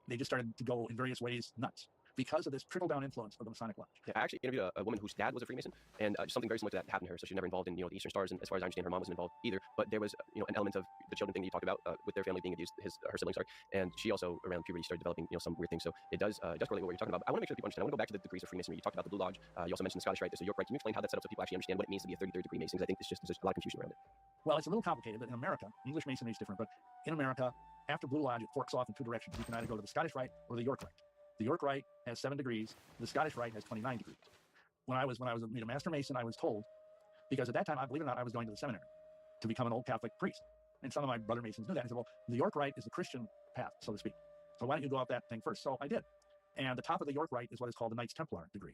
they just started to go in various ways nuts because of this trickle-down influence of the Masonic Lodge. Yeah, I actually interviewed a woman whose dad was a Freemason, and something very similar to that happened to her. So she's never involved in the Eastern Stars, and as far as I understand, her mom wasn't involved either. But there was an element of the children thing that you talked about with their family being abused, her siblings, and she also around puberty started developing some weird things. So it does correlate with what you're talking about. But I want to make sure that people understand. I want to go back to the degrees of Freemasonry. You talked about the Blue Lodge. You also mentioned the Scottish Rite. There's a York Rite. Can you explain how that's set up so people actually understand what it means to be a 33rd degree Mason? Because I think there's a lot of confusion around it. Well, it's a little complicated, but in America, English Masonry is different. But in America, after Blue Lodge, it forks off in two directions. You can either go to the Scottish Rite or the York Rite. The York Rite has 7 degrees. The Scottish Rite has 29 degrees. When I was a Master Mason, I was told, because at that time, believe it or not, I was going to the seminary to become an old Catholic priest. And some of my brother Masons knew that. I said, well, the York Rite is the Christian path, so to speak. So why don't you go up that thing first? So I did. And the top of the York Rite is what is called the Knights Templar degree.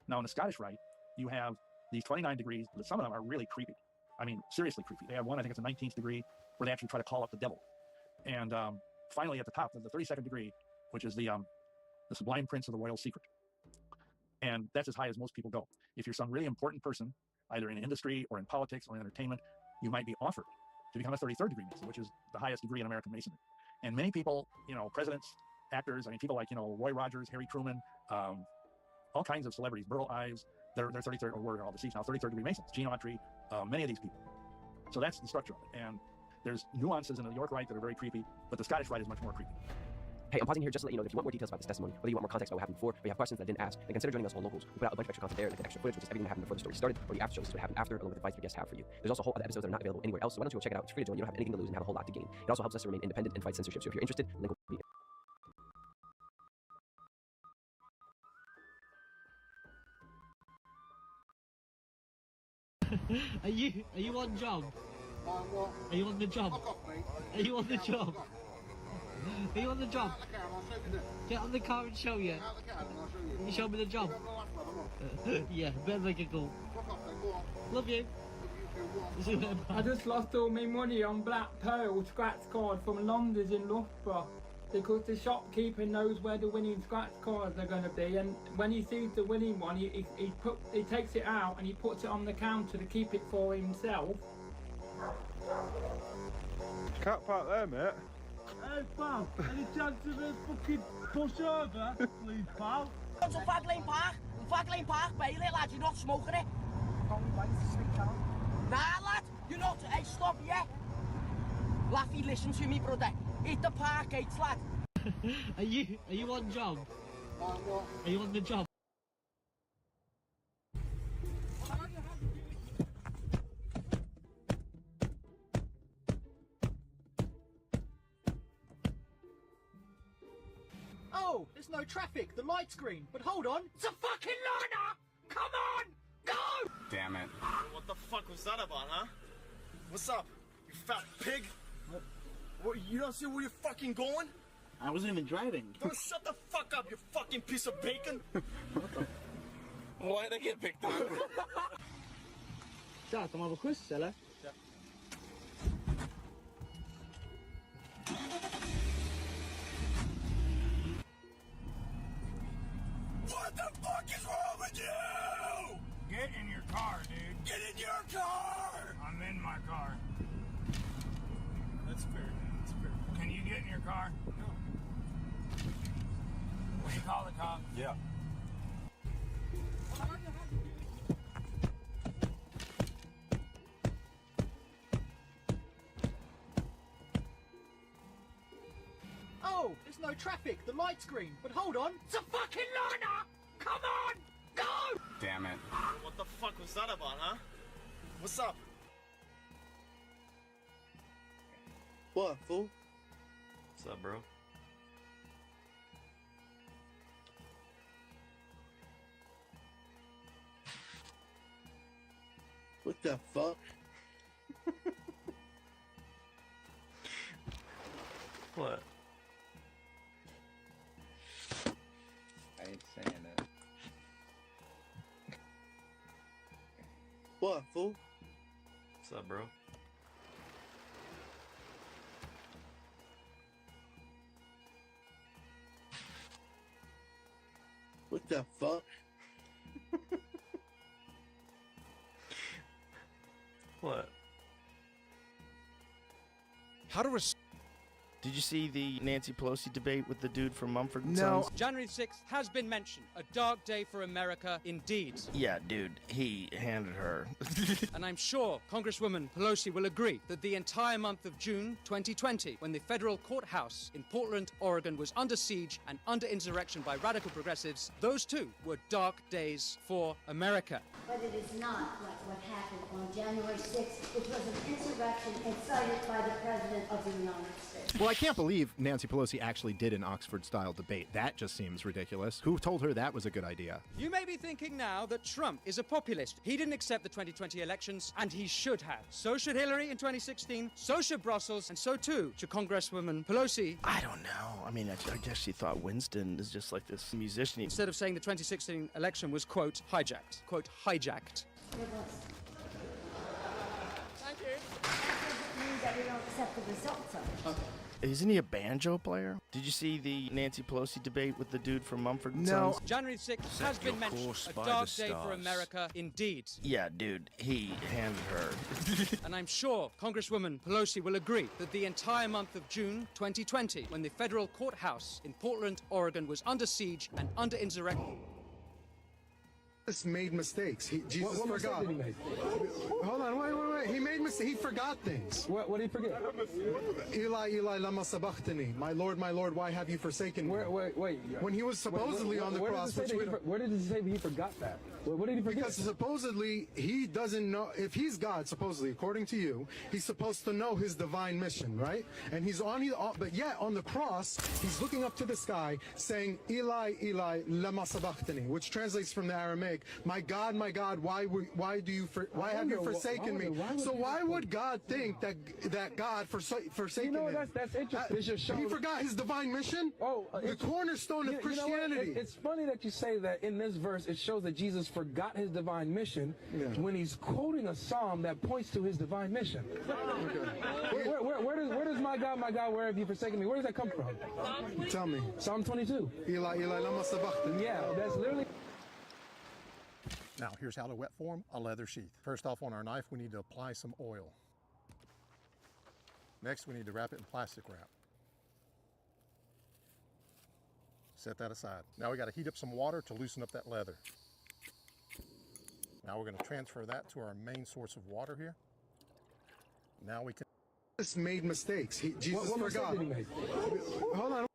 Now, in the Scottish Rite, you have these 29 degrees, but some of them are really creepy. I mean, seriously creepy. They have one, I think it's a 19th degree, where they actually try to call up the devil. And finally, at the top, the 32nd degree, which is the Sublime Prince of the Royal Secret. And that's as high as most people go. If you're some really important person, either in industry or in politics or in entertainment, you might be offered to become a 33rd degree Mason, which is the highest degree in American Masonry. And many people, presidents, actors, people like, Roy Rogers, Harry Truman, all kinds of celebrities, Burl Ives, they're 33rd, or were all deceased now, 33rd degree Masons, Gene Autry, many of these people. So that's the structure of it. And there's nuances in the York Rite that are very creepy, but the Scottish Rite is much more creepy. Hey, I'm pausing here just to let you know that if you want more details about this testimony, whether you want more context about what happened before, or you have questions that I didn't ask, then consider joining us on Locals. We put out a bunch of extra content there, like the extra footage, which is everything that happened before the story started, or the after shows, which is what happened after, along with advice that guests have for you. There's also whole other episodes that are not available anywhere else, so why don't you go check it out? It's free to join. You don't have anything to lose and have a whole lot to gain. It also helps us to remain independent and fight censorship. So if you're interested, link will be there. Are you on job? Are you on the job? Are you on the job? Are you on the job? Get on the car and show you. You show me the job. Yeah, better make it go. Love you. I just lost all my money on Black Pearl scratch card from London in Loughborough. because the shopkeeper knows where the winning scratch cards are going to be, and when he sees the winning one, he takes it out and he puts it on the counter to keep it for himself. Can't park there, mate. Hey pal, any chance of a fucking push over, please pal? It's a Fag Lane Park. Fag Lane Park, Bailey, lad, you're not smoking it. Nah, lad, you're not. Hey, stop, yeah. Laffy, listen to me, brother. Hit the park gates, lad. Are you on job? Are you on the job? Oh, there's no traffic. The light's green. But hold on. It's a fucking liner! Come on! Go! Damn it. What the fuck was that about, huh? What's up, you fat pig? What, you don't see where you're fucking going? I wasn't even driving. Don't shut the fuck up, you fucking piece of bacon! Why'd I get picked up? Ciao, tomavo questo, là? What the fuck is wrong with you? Get in your car, dude. Get in your car! I'm in my car. That's fair. That's fair. Can you get in your car? No. Will you call the cops? Yeah. Oh, there's no traffic. The light's green. But hold on. It's a fucking liner! Come on! Go! Damn it. What the fuck was that about, huh? What's up? What, fool? What's up, bro? What the fuck? What? I ain't saying that. What, fool? What's up, bro? What the fuck? What? How to Did you see the Nancy Pelosi debate with the dude from Mumford and No. Sons? January 6th has been mentioned. A dark day for America indeed. Yeah, dude, he handed her. And I'm sure Congresswoman Pelosi will agree that the entire month of June 2020, when the federal courthouse in Portland, Oregon was under siege and under insurrection by radical progressives, those too were dark days for America. But it is not like what happened on January 6th, which was an insurrection incited by the President of the United States. Well, I can't believe Nancy Pelosi actually did an Oxford-style debate. That just seems ridiculous. Who told her that was a good idea? You may be thinking now that Trump is a populist. He didn't accept the 2020 elections, and he should have. So should Hillary in 2016, so should Brussels, and so too should Congresswoman Pelosi. I don't know. I mean, I guess she thought Winston is just like this musician. Instead of saying the 2016 election was, quote, hijacked. Quote, hijacked. It was. Thank you. That means that we don't accept the results of it. Okay. Isn't he a banjo player? Did you see the Nancy Pelosi debate with the dude from Mumford and No. Sons? January 6th has been mentioned. A dark day for America indeed. Yeah, dude, he handed her. And I'm sure Congresswoman Pelosi will agree that the entire month of June 2020, when the federal courthouse in Portland, Oregon was under siege and under insurrection. Jesus made mistakes. Jesus forgot. Hold on, wait. He made mistakes. He forgot things. What did he forget? Eli, lama sabachthani. My Lord, why have you forsaken me? Wait. When he was supposedly on the cross, where did it say that he forgot that? What did he forget? Because supposedly he doesn't know. If he's God, supposedly, according to you, he's supposed to know his divine mission, right? And he's but yet on the cross, he's looking up to the sky, saying, Eli, lama sabachthani, which translates from the Aramaic, like, my God, why have you forsaken me? So why would God think that God forsaken him? That's interesting. It just shows he forgot his divine mission. The cornerstone of Christianity. It's funny that you say that. In this verse, it shows that Jesus forgot his divine mission when he's quoting a psalm that points to his divine mission. Where does my God, where have you forsaken me? Where does that come from? Tell me. Psalm 22. Eli, lama sabachthani. Yeah, that's literally. Now, here's how to wet form a leather sheath. First off, on our knife, we need to apply some oil. Next, we need to wrap it in plastic wrap. Set that aside. Now we got to heat up some water to loosen up that leather. Now we're going to transfer that to our main source of water here. Now we can. Jesus made mistakes. Jesus what forgot. Did he make? Hold on.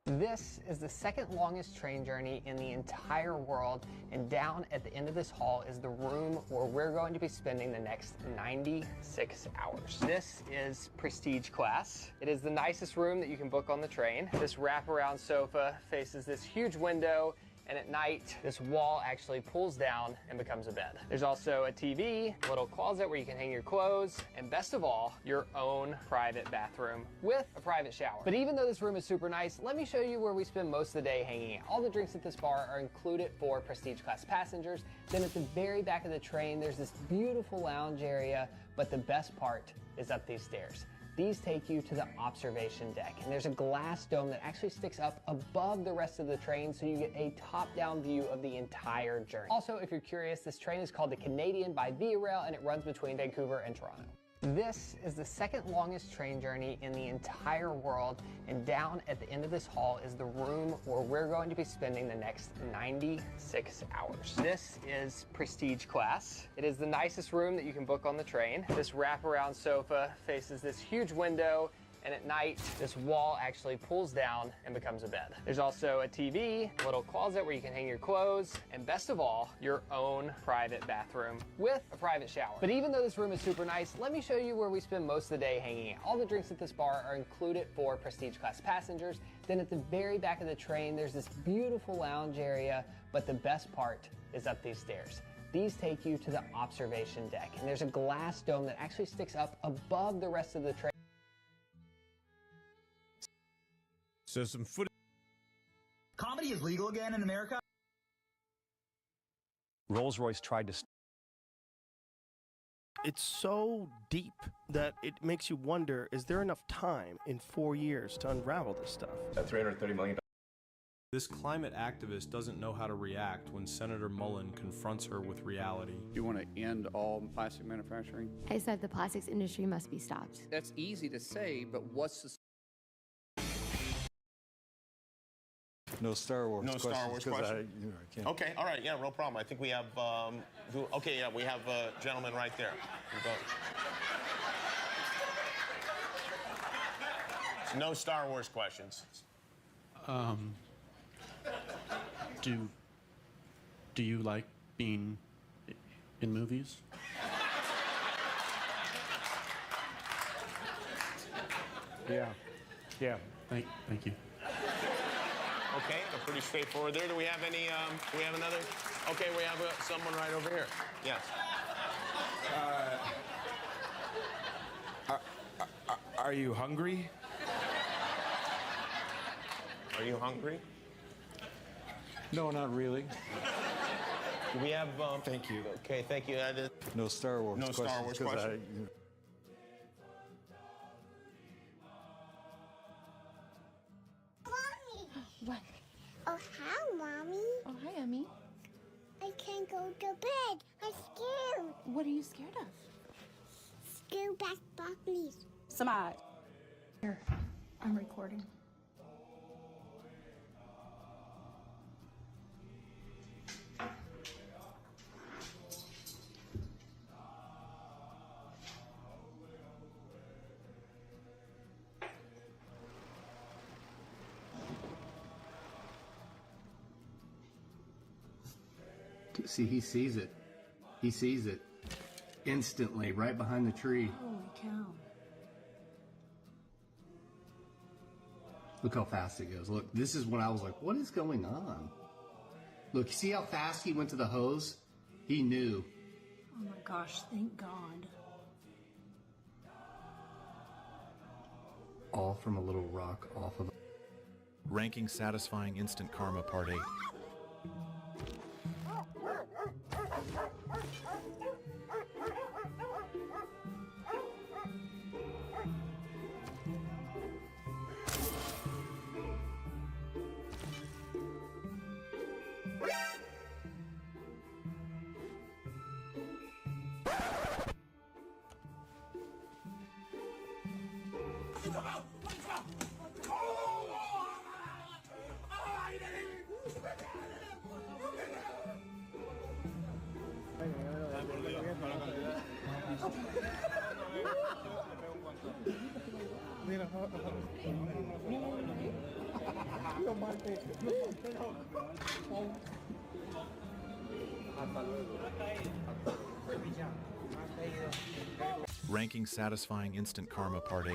This is the second longest train journey in the entire world, and down at the end of this hall is the room where we're going to be spending the next 96 hours. This is Prestige Class. It is the nicest room that you can book on the train. This wraparound sofa faces this huge window, and at night, this wall actually pulls down and becomes a bed. There's also a TV, a little closet where you can hang your clothes, and best of all, your own private bathroom with a private shower. But even though this room is super nice, let me show you where we spend most of the day hanging out. All the drinks at this bar are included for Prestige Class passengers. Then at the very back of the train, there's this beautiful lounge area, but the best part is up these stairs. These take you to the observation deck, and there's a glass dome that actually sticks up above the rest of the train, so you get a top-down view of the entire journey. Also, if you're curious, this train is called the Canadian by Via Rail, and it runs between Vancouver and Toronto. This is the second longest train journey in the entire world, and down at the end of this hall is the room where we're going to be spending the next 96 hours. This is Prestige Class. It is the nicest room that you can book on the train. This wraparound sofa faces this huge window, and at night, this wall actually pulls down and becomes a bed. There's also a TV, a little closet where you can hang your clothes, and best of all, your own private bathroom with a private shower. But even though this room is super nice, let me show you where we spend most of the day hanging out. All the drinks at this bar are included for Prestige Class passengers. Then at the very back of the train, there's this beautiful lounge area, but the best part is up these stairs. These take you to the observation deck, and there's a glass dome that actually sticks up above the rest of the train. So some footage. Comedy is legal again in America? Rolls-Royce tried to... It's so deep that it makes you wonder, is there enough time in 4 years to unravel this stuff? That $330 million. This climate activist doesn't know how to react when Senator Mullen confronts her with reality. You want to end all plastic manufacturing? I said the plastics industry must be stopped. That's easy to say, but what's the... No Star Wars No questions. Star Wars questions? I can't. Okay, all right, yeah, no problem. I think we have, okay, yeah, we have a gentleman right there. No Star Wars questions. Do you like being in movies? Yeah. Thank you. Okay, pretty straightforward there. Do we have any, do we have another? Okay, we have someone right over here. Yes. Are you hungry? Are you hungry? No, not really. Do we have, Thank you. Okay, thank you. No Star Wars No questions. Star Wars questions. What? Oh, hi, Mommy. Oh, hi, Emmy. I can't go to bed. I'm scared. What are you scared of? Scared back, please. Samad. Here, I'm recording. See, he sees it. He sees it instantly, right behind the tree. Holy cow. Look how fast it goes. Look, this is when I was like, what is going on? Look, you see how fast he went to the hose? He knew. Oh my gosh, thank God. All from a little rock off of. Ranking Satisfying Instant Karma Part 8. Ranking Satisfying Instant Karma Part 8.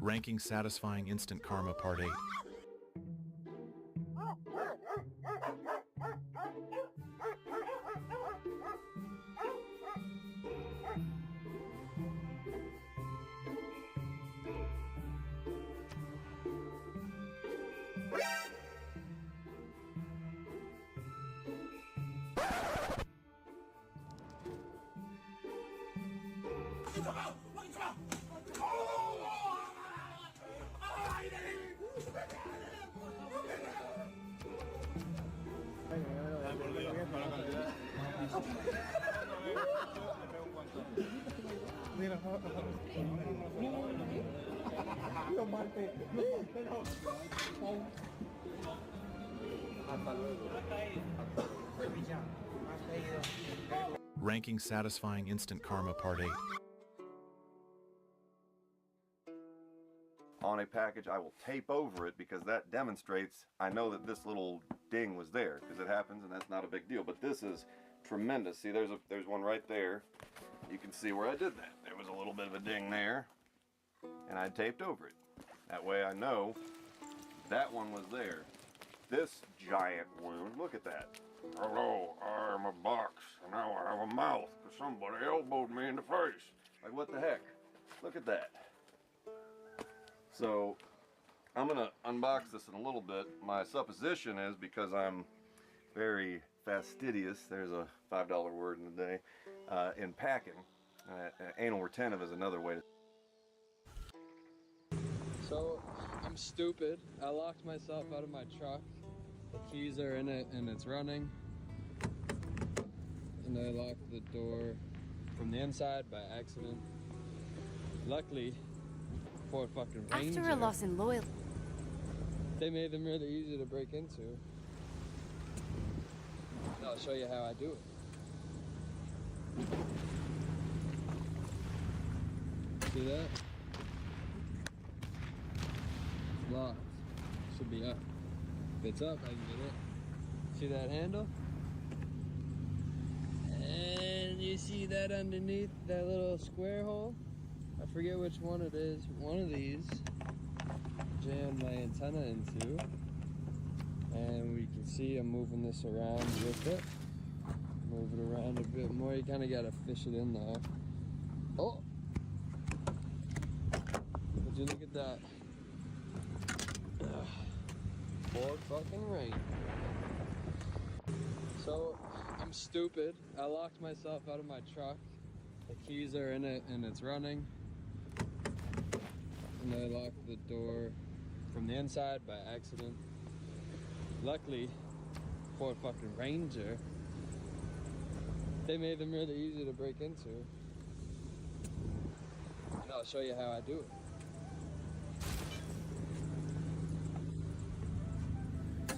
Ranking Satisfying Instant Karma Part 8. Ranking Satisfying Instant Karma Part 8. On a package, I will tape over it because that demonstrates I know that this little ding was there, because it happens and that's not a big deal. But this is tremendous. See, there's one right there. You can see where I did that. There was a little bit of a ding there, and I taped over it. That way I know that one was there. This giant wound, look at that. Hello, I am a box, and now I have a mouth because somebody elbowed me in the face. Like, what the heck? Look at that. So, I'm gonna unbox this in a little bit. My supposition is, because I'm very fastidious, there's a $5 word in the day, in packing, anal retentive is another way to. So, I'm stupid. I locked myself out of my truck. The keys are in it and it's running. And I locked the door from the inside by accident. Luckily, Ford fucking Ranger. After a loss in loyalty. They made them really easy to break into. I'll show you how I do it. See that? It's locked. Should be up. If it's up, I can get it. See that handle? And you see that underneath that little square hole? I forget which one it is. One of these jammed my antenna into. And we can see I'm moving this around with it. Move it around a bit more. You kind of got to fish it in there. Oh! Would you look at that? Ford fucking Ranger. So, I'm stupid. I locked myself out of my truck. The keys are in it and it's running. and they locked the door from the inside by accident. Luckily, Ford fucking Ranger, they made them really easy to break into. And I'll show you how I do it.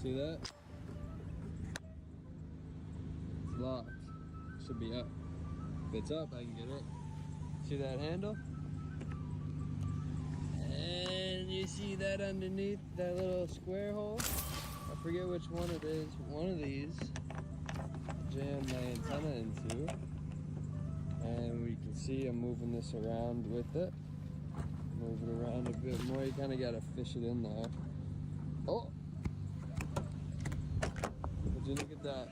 See that? It's locked. Should be up. If it's up, I can get it. See that handle? And you see that underneath that little square hole? I forget which one it is. One of these jam my antenna into. And we can see I'm moving this around with it. Move it around a bit more. You kind of got to fish it in there. Oh! Would you look at that?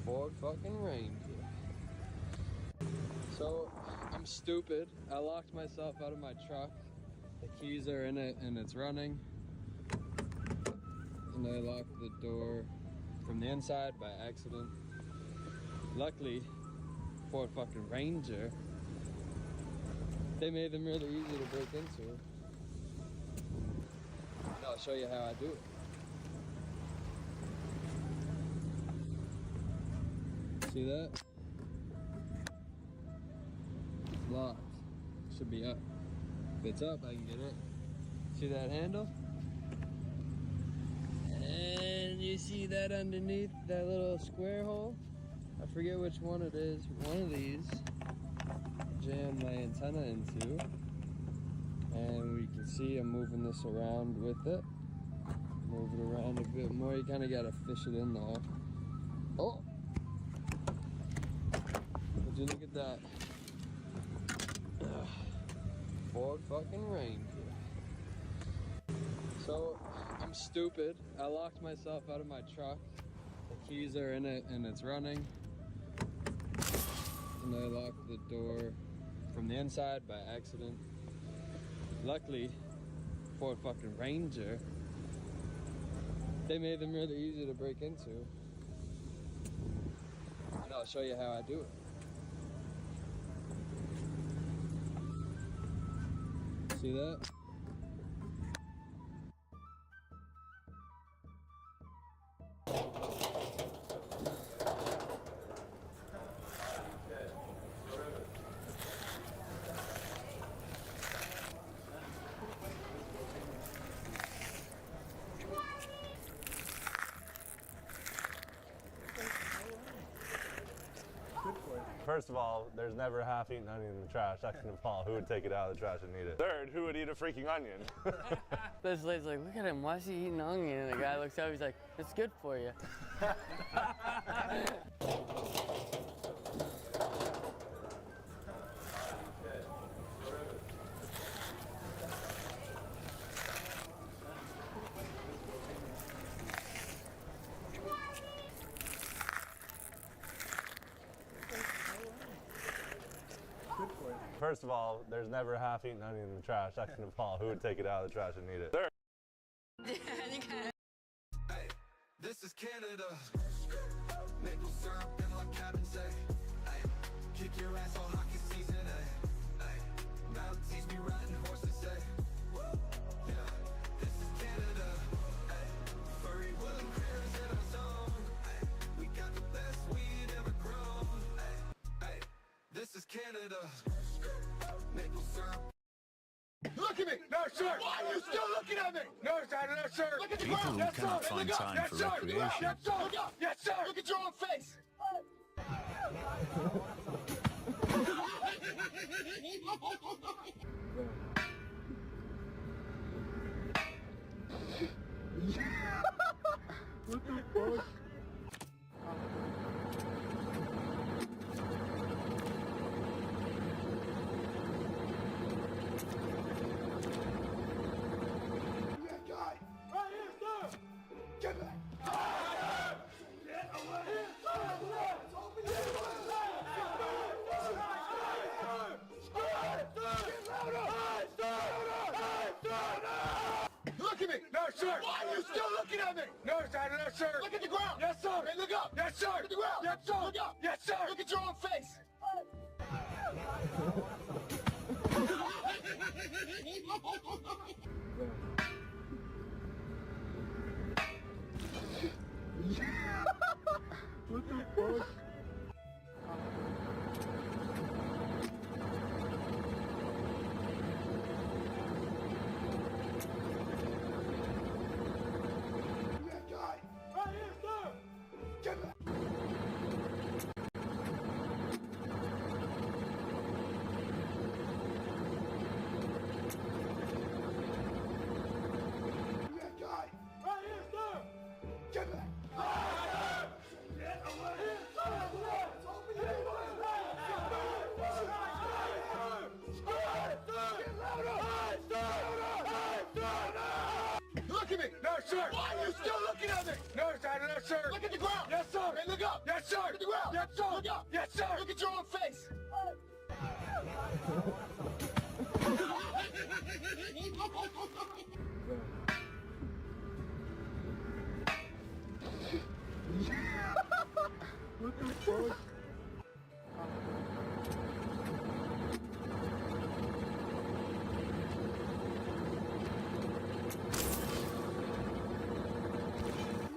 Ford fucking Ranger. So, I'm stupid. I locked myself out of my truck. The keys are in it and it's running. And I locked the door from the inside by accident. Luckily, Ford fucking Ranger, they made them really easy to break into. And I'll show you how I do it. See that? It's locked. Should be up. If it's up, I can get it. See that handle? And you see that underneath that little square hole? I forget which one it is. One of these jam my antenna into. And we can see I'm moving this around with it. Move it around a bit more. You kind of got to fish it in there. Oh! Would you look at that? Ford fucking Ranger. So, I'm stupid. I locked myself out of my truck. The keys are in it and it's running. And I locked the door from the inside by accident. Luckily, Ford fucking Ranger, they made them really easy to break into. And I'll show you how I do it. See that? First of all, there's never a half-eaten onion in the trash. Second of all, who would take it out of the trash and eat it? Third, who would eat a freaking onion? This lady's like, look at him, why is he eating onion? And the guy looks up, he's like, it's good for you. First of all, there's never a half-eaten onion in the trash. Second of all, who would take it out of the trash and eat it? Third. Hey, this is Canada. Maple syrup in my cabin, say. Hey, kick your ass all hockey season, hey. Hey, now teach me riding horses, say. Yeah, this is Canada. Hey, furry wood critters in our zone. Hey, we got the best weed ever grown. Hey, hey, this is Canada. Maple syrup. Look at me! No, sir! Why are you still looking at me? No, sir! No, sir! Look at the ground! Yes, sir! Cannot find time for recreation. Yes, sir! Look up! Yes, sir! Look at your own face! What the fuck? Look at me! No, sir! Why are you still looking at me? No, sir! No, sir! Look at the ground! Yes, sir! Hey, look up! Yes, sir! Look at the ground! Yes, sir! Look up! Yes, sir! Look at your own face! What the fuck? That guy! Right here, sir! Get back! That guy! Right here, sir! Get back! Get away! Look at me! No, sir! Why are you still looking at me? No, sir, no, sir! Look at the ground! Yes, sir! Hey, look up! Yes, sir! Look at the ground! Yes, sir! Look up! Yes, sir! Look at your own face! What the fuck?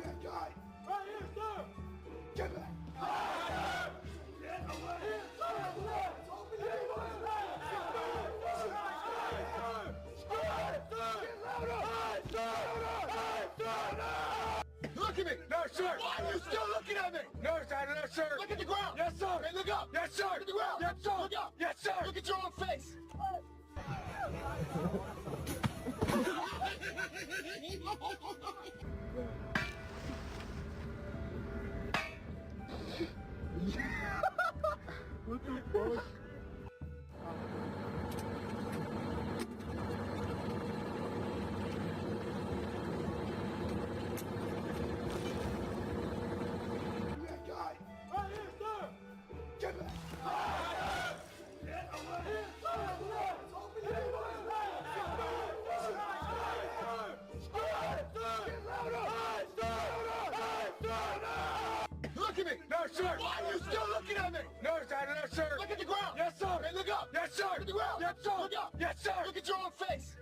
That guy! Right here, sir! Get back! Get away! Look at me! No, sir! Why are you still looking at me? No, sir, no, sir! Look at the ground! Yes, sir! Hey, look up! Yes, sir! Look at the ground! Yes, sir! Look up! Yes, sir! Look at your own face! What the fuck? That guy! Right here, sir! Get back! Get away! Look at me! No, sir! Why are you still looking at me? No, sir, no, sir! Look at the ground! Yes, sir! Hey, look up! Yes, sir! Look at the ground! Yes, sir! Look up! Yes, sir! Look at your own face!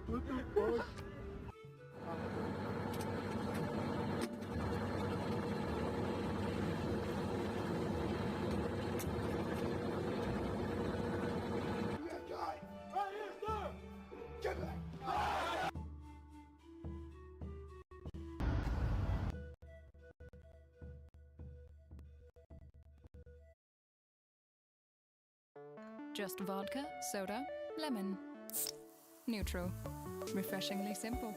What the fuck? That guy! Right here, sir! Get back! Just vodka, soda, lemon. Neutral. Refreshingly simple.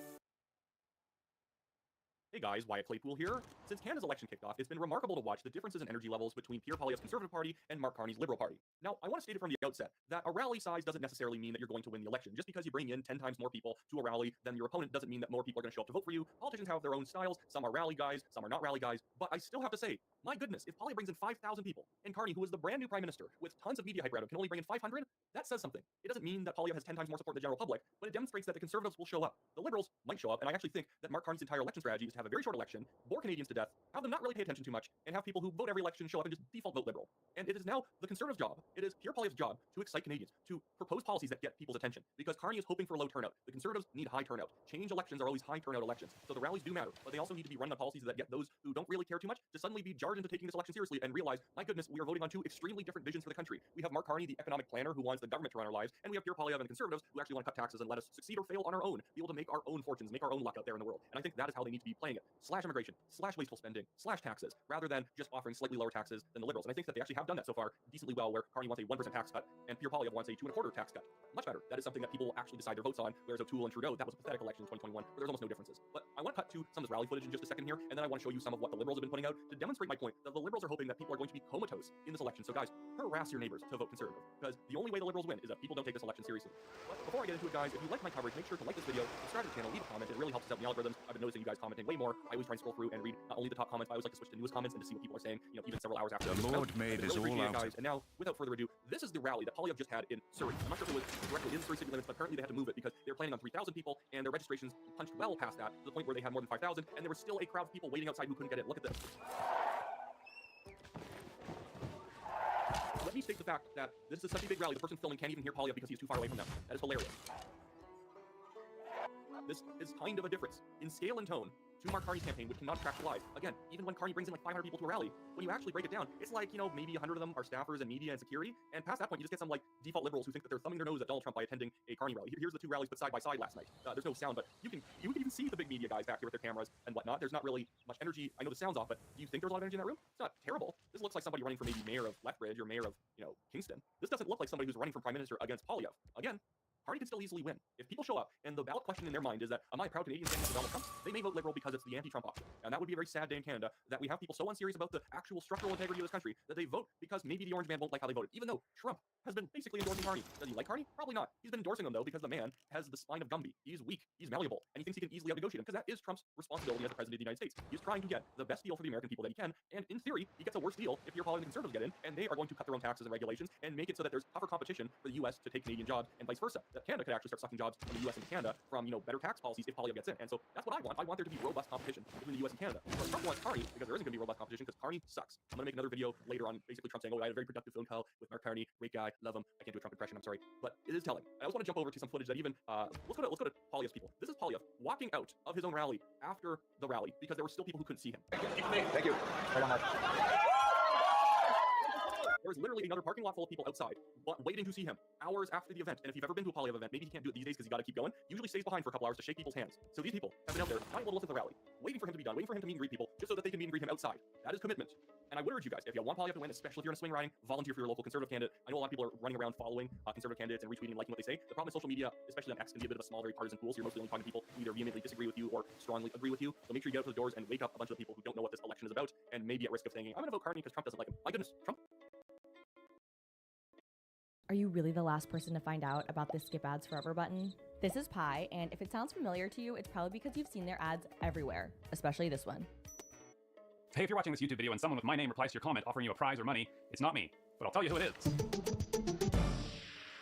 Hey guys, Wyatt Claypool here. Since Canada's election kicked off, it's been remarkable to watch the differences in energy levels between Pierre Poilievre's Conservative Party and Mark Carney's Liberal Party. Now, I want to state it from the outset that a rally size doesn't necessarily mean that you're going to win the election. Just because you bring in 10 times more people to a rally than your opponent doesn't mean that more people are going to show up to vote for you. Politicians have their own styles. Some are rally guys, some are not rally guys. But I still have to say, my goodness, if Poilievre brings in 5,000 people, and Carney, who is the brand new prime minister with tons of media hype around him, can only bring in 500, that says something. It doesn't mean that Poilievre has 10 times more support than the general public, but it demonstrates that the Conservatives will show up. The Liberals might show up, and I actually think that Mark Carney's entire election strategy is to have a very short election, bore Canadians to death, have them not really pay attention too much, and have people who vote every election show up and just default vote Liberal. And it is now the Conservatives' job, it is Pierre Poilievre's job to excite Canadians, to propose policies that get people's attention, because Carney is hoping for low turnout. The Conservatives need high turnout. Change elections are always high turnout elections, so the rallies do matter, but they also need to be run on policies that get those who don't really care too much to suddenly be jarred into taking this election seriously and realize, my goodness, we are voting on two extremely different visions for the country. We have Mark Carney, the economic planner who wants the government to run our lives, and we have Pierre Poilievre and the Conservatives who actually want to cut taxes and let us succeed or fail on our own, be able to make our own fortunes, make our own luck out there in the world. And I think that is how they need to be playing it. Slash immigration, slash wasteful spending, slash taxes, rather than just offering slightly lower taxes than the Liberals. And I think that they actually have done that so far decently well, where Carney wants a 1% tax cut and Pierre Poilievre wants a 2.25% tax cut. Much better. That is something that people will actually decide their votes on, whereas O'Toole and Trudeau, that was a pathetic election in 2021, where there's almost no differences. But I want to cut to some of this rally footage in just a second here, and then I want to show you some of what the Liberals have been putting out to demonstrate my point that the Liberals are hoping that people are going to be comatose in this election. So guys, harass your neighbors to vote conservative, because the only way the liberals win is if people don't take this election seriously. But before I get into it, guys, if you like my coverage, make sure to like this video, subscribe to the channel, leave a comment. It really helps us out in the algorithms. I've been noticing you guys commenting way more. I always try and scroll through and read not only the top comments, but I always like to switch to newest comments and to see what people are saying, you know, even several hours after. The Lord made us all out. Guys. And now, without further ado, this is the rally that Poilievre just had in Surrey. I'm not sure if it was directly in Surrey city limits, but apparently they had to move it because they were planning on 3,000 people, and their registrations punched well past that, to the point where they had more than 5,000, and there was still a crowd of people waiting outside who couldn't get in. Look at this. Let me state the fact that this is such a big rally, the person filming can't even hear Poilievre because he's too far away from them. That is hilarious. This is kind of a difference in scale and tone to Mark Carney's campaign, which cannot attract live. Again, even when Carney brings in like 500 people to a rally, when you actually break it down, it's like, you know, maybe 100 of them are staffers and media and security, and past that point, you just get some like default liberals who think that they're thumbing their nose at Donald Trump by attending a Carney rally. Here's the two rallies put side by side last night. There's no sound, but you can even see the big media guys back here with their cameras and whatnot. There's not really much energy. I know the sound's off, but do you think there's a lot of energy in that room? It's not terrible. This looks like somebody running for maybe mayor of Lethbridge or mayor of, you know, Kingston. This doesn't look like somebody who's running for prime minister against Poilievre. Again, Carney can still easily win. If people show up and the ballot question in their mind is that, am I a proud Canadian standing up for Donald Trump? They may vote Liberal because it's the anti-Trump option. And that would be a very sad day in Canada, that we have people so unserious about the actual structural integrity of this country that they vote because maybe the orange man won't like how they voted, even though Trump has been basically endorsing Carney. Does he like Carney? Probably not. He's been endorsing him, though, because the man has the spine of Gumby. He's weak, he's malleable, and he thinks he can easily out-negotiate him, because that is Trump's responsibility as the president of the United States. He's trying to get the best deal for the American people that he can, and in theory, he gets a worse deal if your Republican conservatives get in, and they are going to cut their own taxes and regulations and make it so that there's tougher competition for the U.S. to take Canadian jobs, and vice versa. That Canada could actually start sucking jobs from the U.S. and Canada from, you know, better tax policies if Poilievre gets in. And so that's what I want. I want there to be robust competition between the U.S. and Canada. But Trump wants Carney because there isn't going to be robust competition because Carney sucks. I'm going to make another video later on, basically Trump saying, oh, I had a very productive phone call with Mark Carney, great guy, love him. I can't do a Trump impression, I'm sorry, but it is telling. I also want to jump over to some footage that even let's go to Poilievre's people. This is Poilievre walking out of his own rally after the rally because there were still people who couldn't see him. Thank you. Hold on, Mark. There was literally another parking lot full of people outside, waiting to see him hours after the event. And if you've ever been to a Poilievre event, maybe he can't do it these days because he got to keep going. Usually stays behind for a couple hours to shake people's hands. So these people have been out there, not able to listen to the rally, waiting for him to be done, waiting for him to meet and greet people, just so that they can meet and greet him outside. That is commitment. And I would urge you guys, if you want Poilievre to win, especially if you're in a swing riding, volunteer for your local conservative candidate. I know a lot of people are running around following conservative candidates and retweeting and liking what they say. The problem is social media, especially on X, can be a bit of a small, very partisan pool. So you're mostly only talking to people who either vehemently disagree with you or strongly agree with you. So make sure you get out to the doors and wake up a bunch of the people who don't know what this election is about and maybe at risk of thinking, I'm going to vote Carney because Trump doesn't like him. My goodness, Trump. Are you really the last person to find out about this skip ads forever button? This is Pi, and if it sounds familiar to you, it's probably because you've seen their ads everywhere, especially this one. Hey, if you're watching this YouTube video and someone with my name replies to your comment offering you a prize or money, it's not me, but I'll tell you who it is.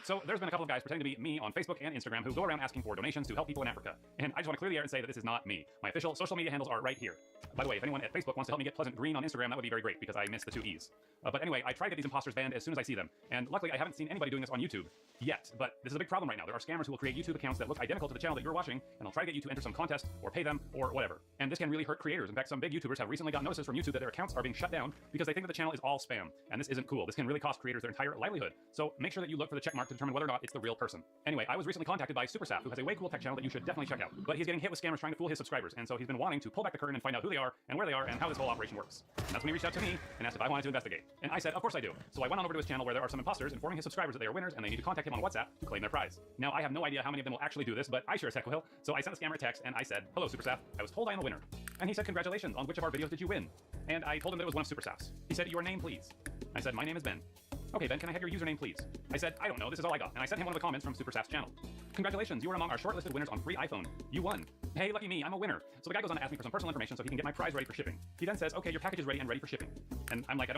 So there's been a couple of guys pretending to be me on Facebook and Instagram who go around asking for donations to help people in Africa. And I just want to clear the air and say that this is not me. My official social media handles are right here. By the way, if anyone at Facebook wants to help me get Pleasant Green on Instagram, that would be very great because I miss the 2 E's. But anyway, I try to get these imposters banned as soon as I see them. And luckily, I haven't seen anybody doing this on YouTube yet. But this is a big problem right now. There are scammers who will create YouTube accounts that look identical to the channel that you're watching, and they'll try to get you to enter some contest or pay them or whatever. And this can really hurt creators. In fact, some big YouTubers have recently gotten notices from YouTube that their accounts are being shut down because they think that the channel is all spam. And this isn't cool. This can really cost creators their entire livelihood. So make sure that you look for the check mark to determine whether or not it's the real person. Anyway, I was recently contacted by SuperSaf, who has a way cool tech channel that you should definitely check out. But he's getting hit with scammers trying to fool his subscribers, and so he's been wanting to pull back the curtain and find out who they are and where they are and how this whole operation works. And that's when he reached out to me and asked if I wanted to investigate. And I said, of course I do. So I went on over to his channel where there are some imposters informing his subscribers that they are winners and they need to contact him on WhatsApp to claim their prize. Now, I have no idea how many of them will actually do this, but I sure as heck will. So I sent the scammer a text and I said, hello, SuperSaf. I was told I am the winner. And he said, congratulations, on which of our videos did you win? And I told him that it was one of SuperSaf's. He said, your name, please. I said, my name is Ben. Okay, Ben, can I have your username, please? I said, I don't know, this is all I got. And I sent him one of the comments from SuperSaf's channel. Congratulations, you were among our shortlisted winners on free iPhone. You won. Hey, lucky me, I'm a winner. So the guy goes on to ask me for some personal information so he can get my prize ready for shipping. He then says, okay, your package is ready and ready for shipping. And I'm like, I don't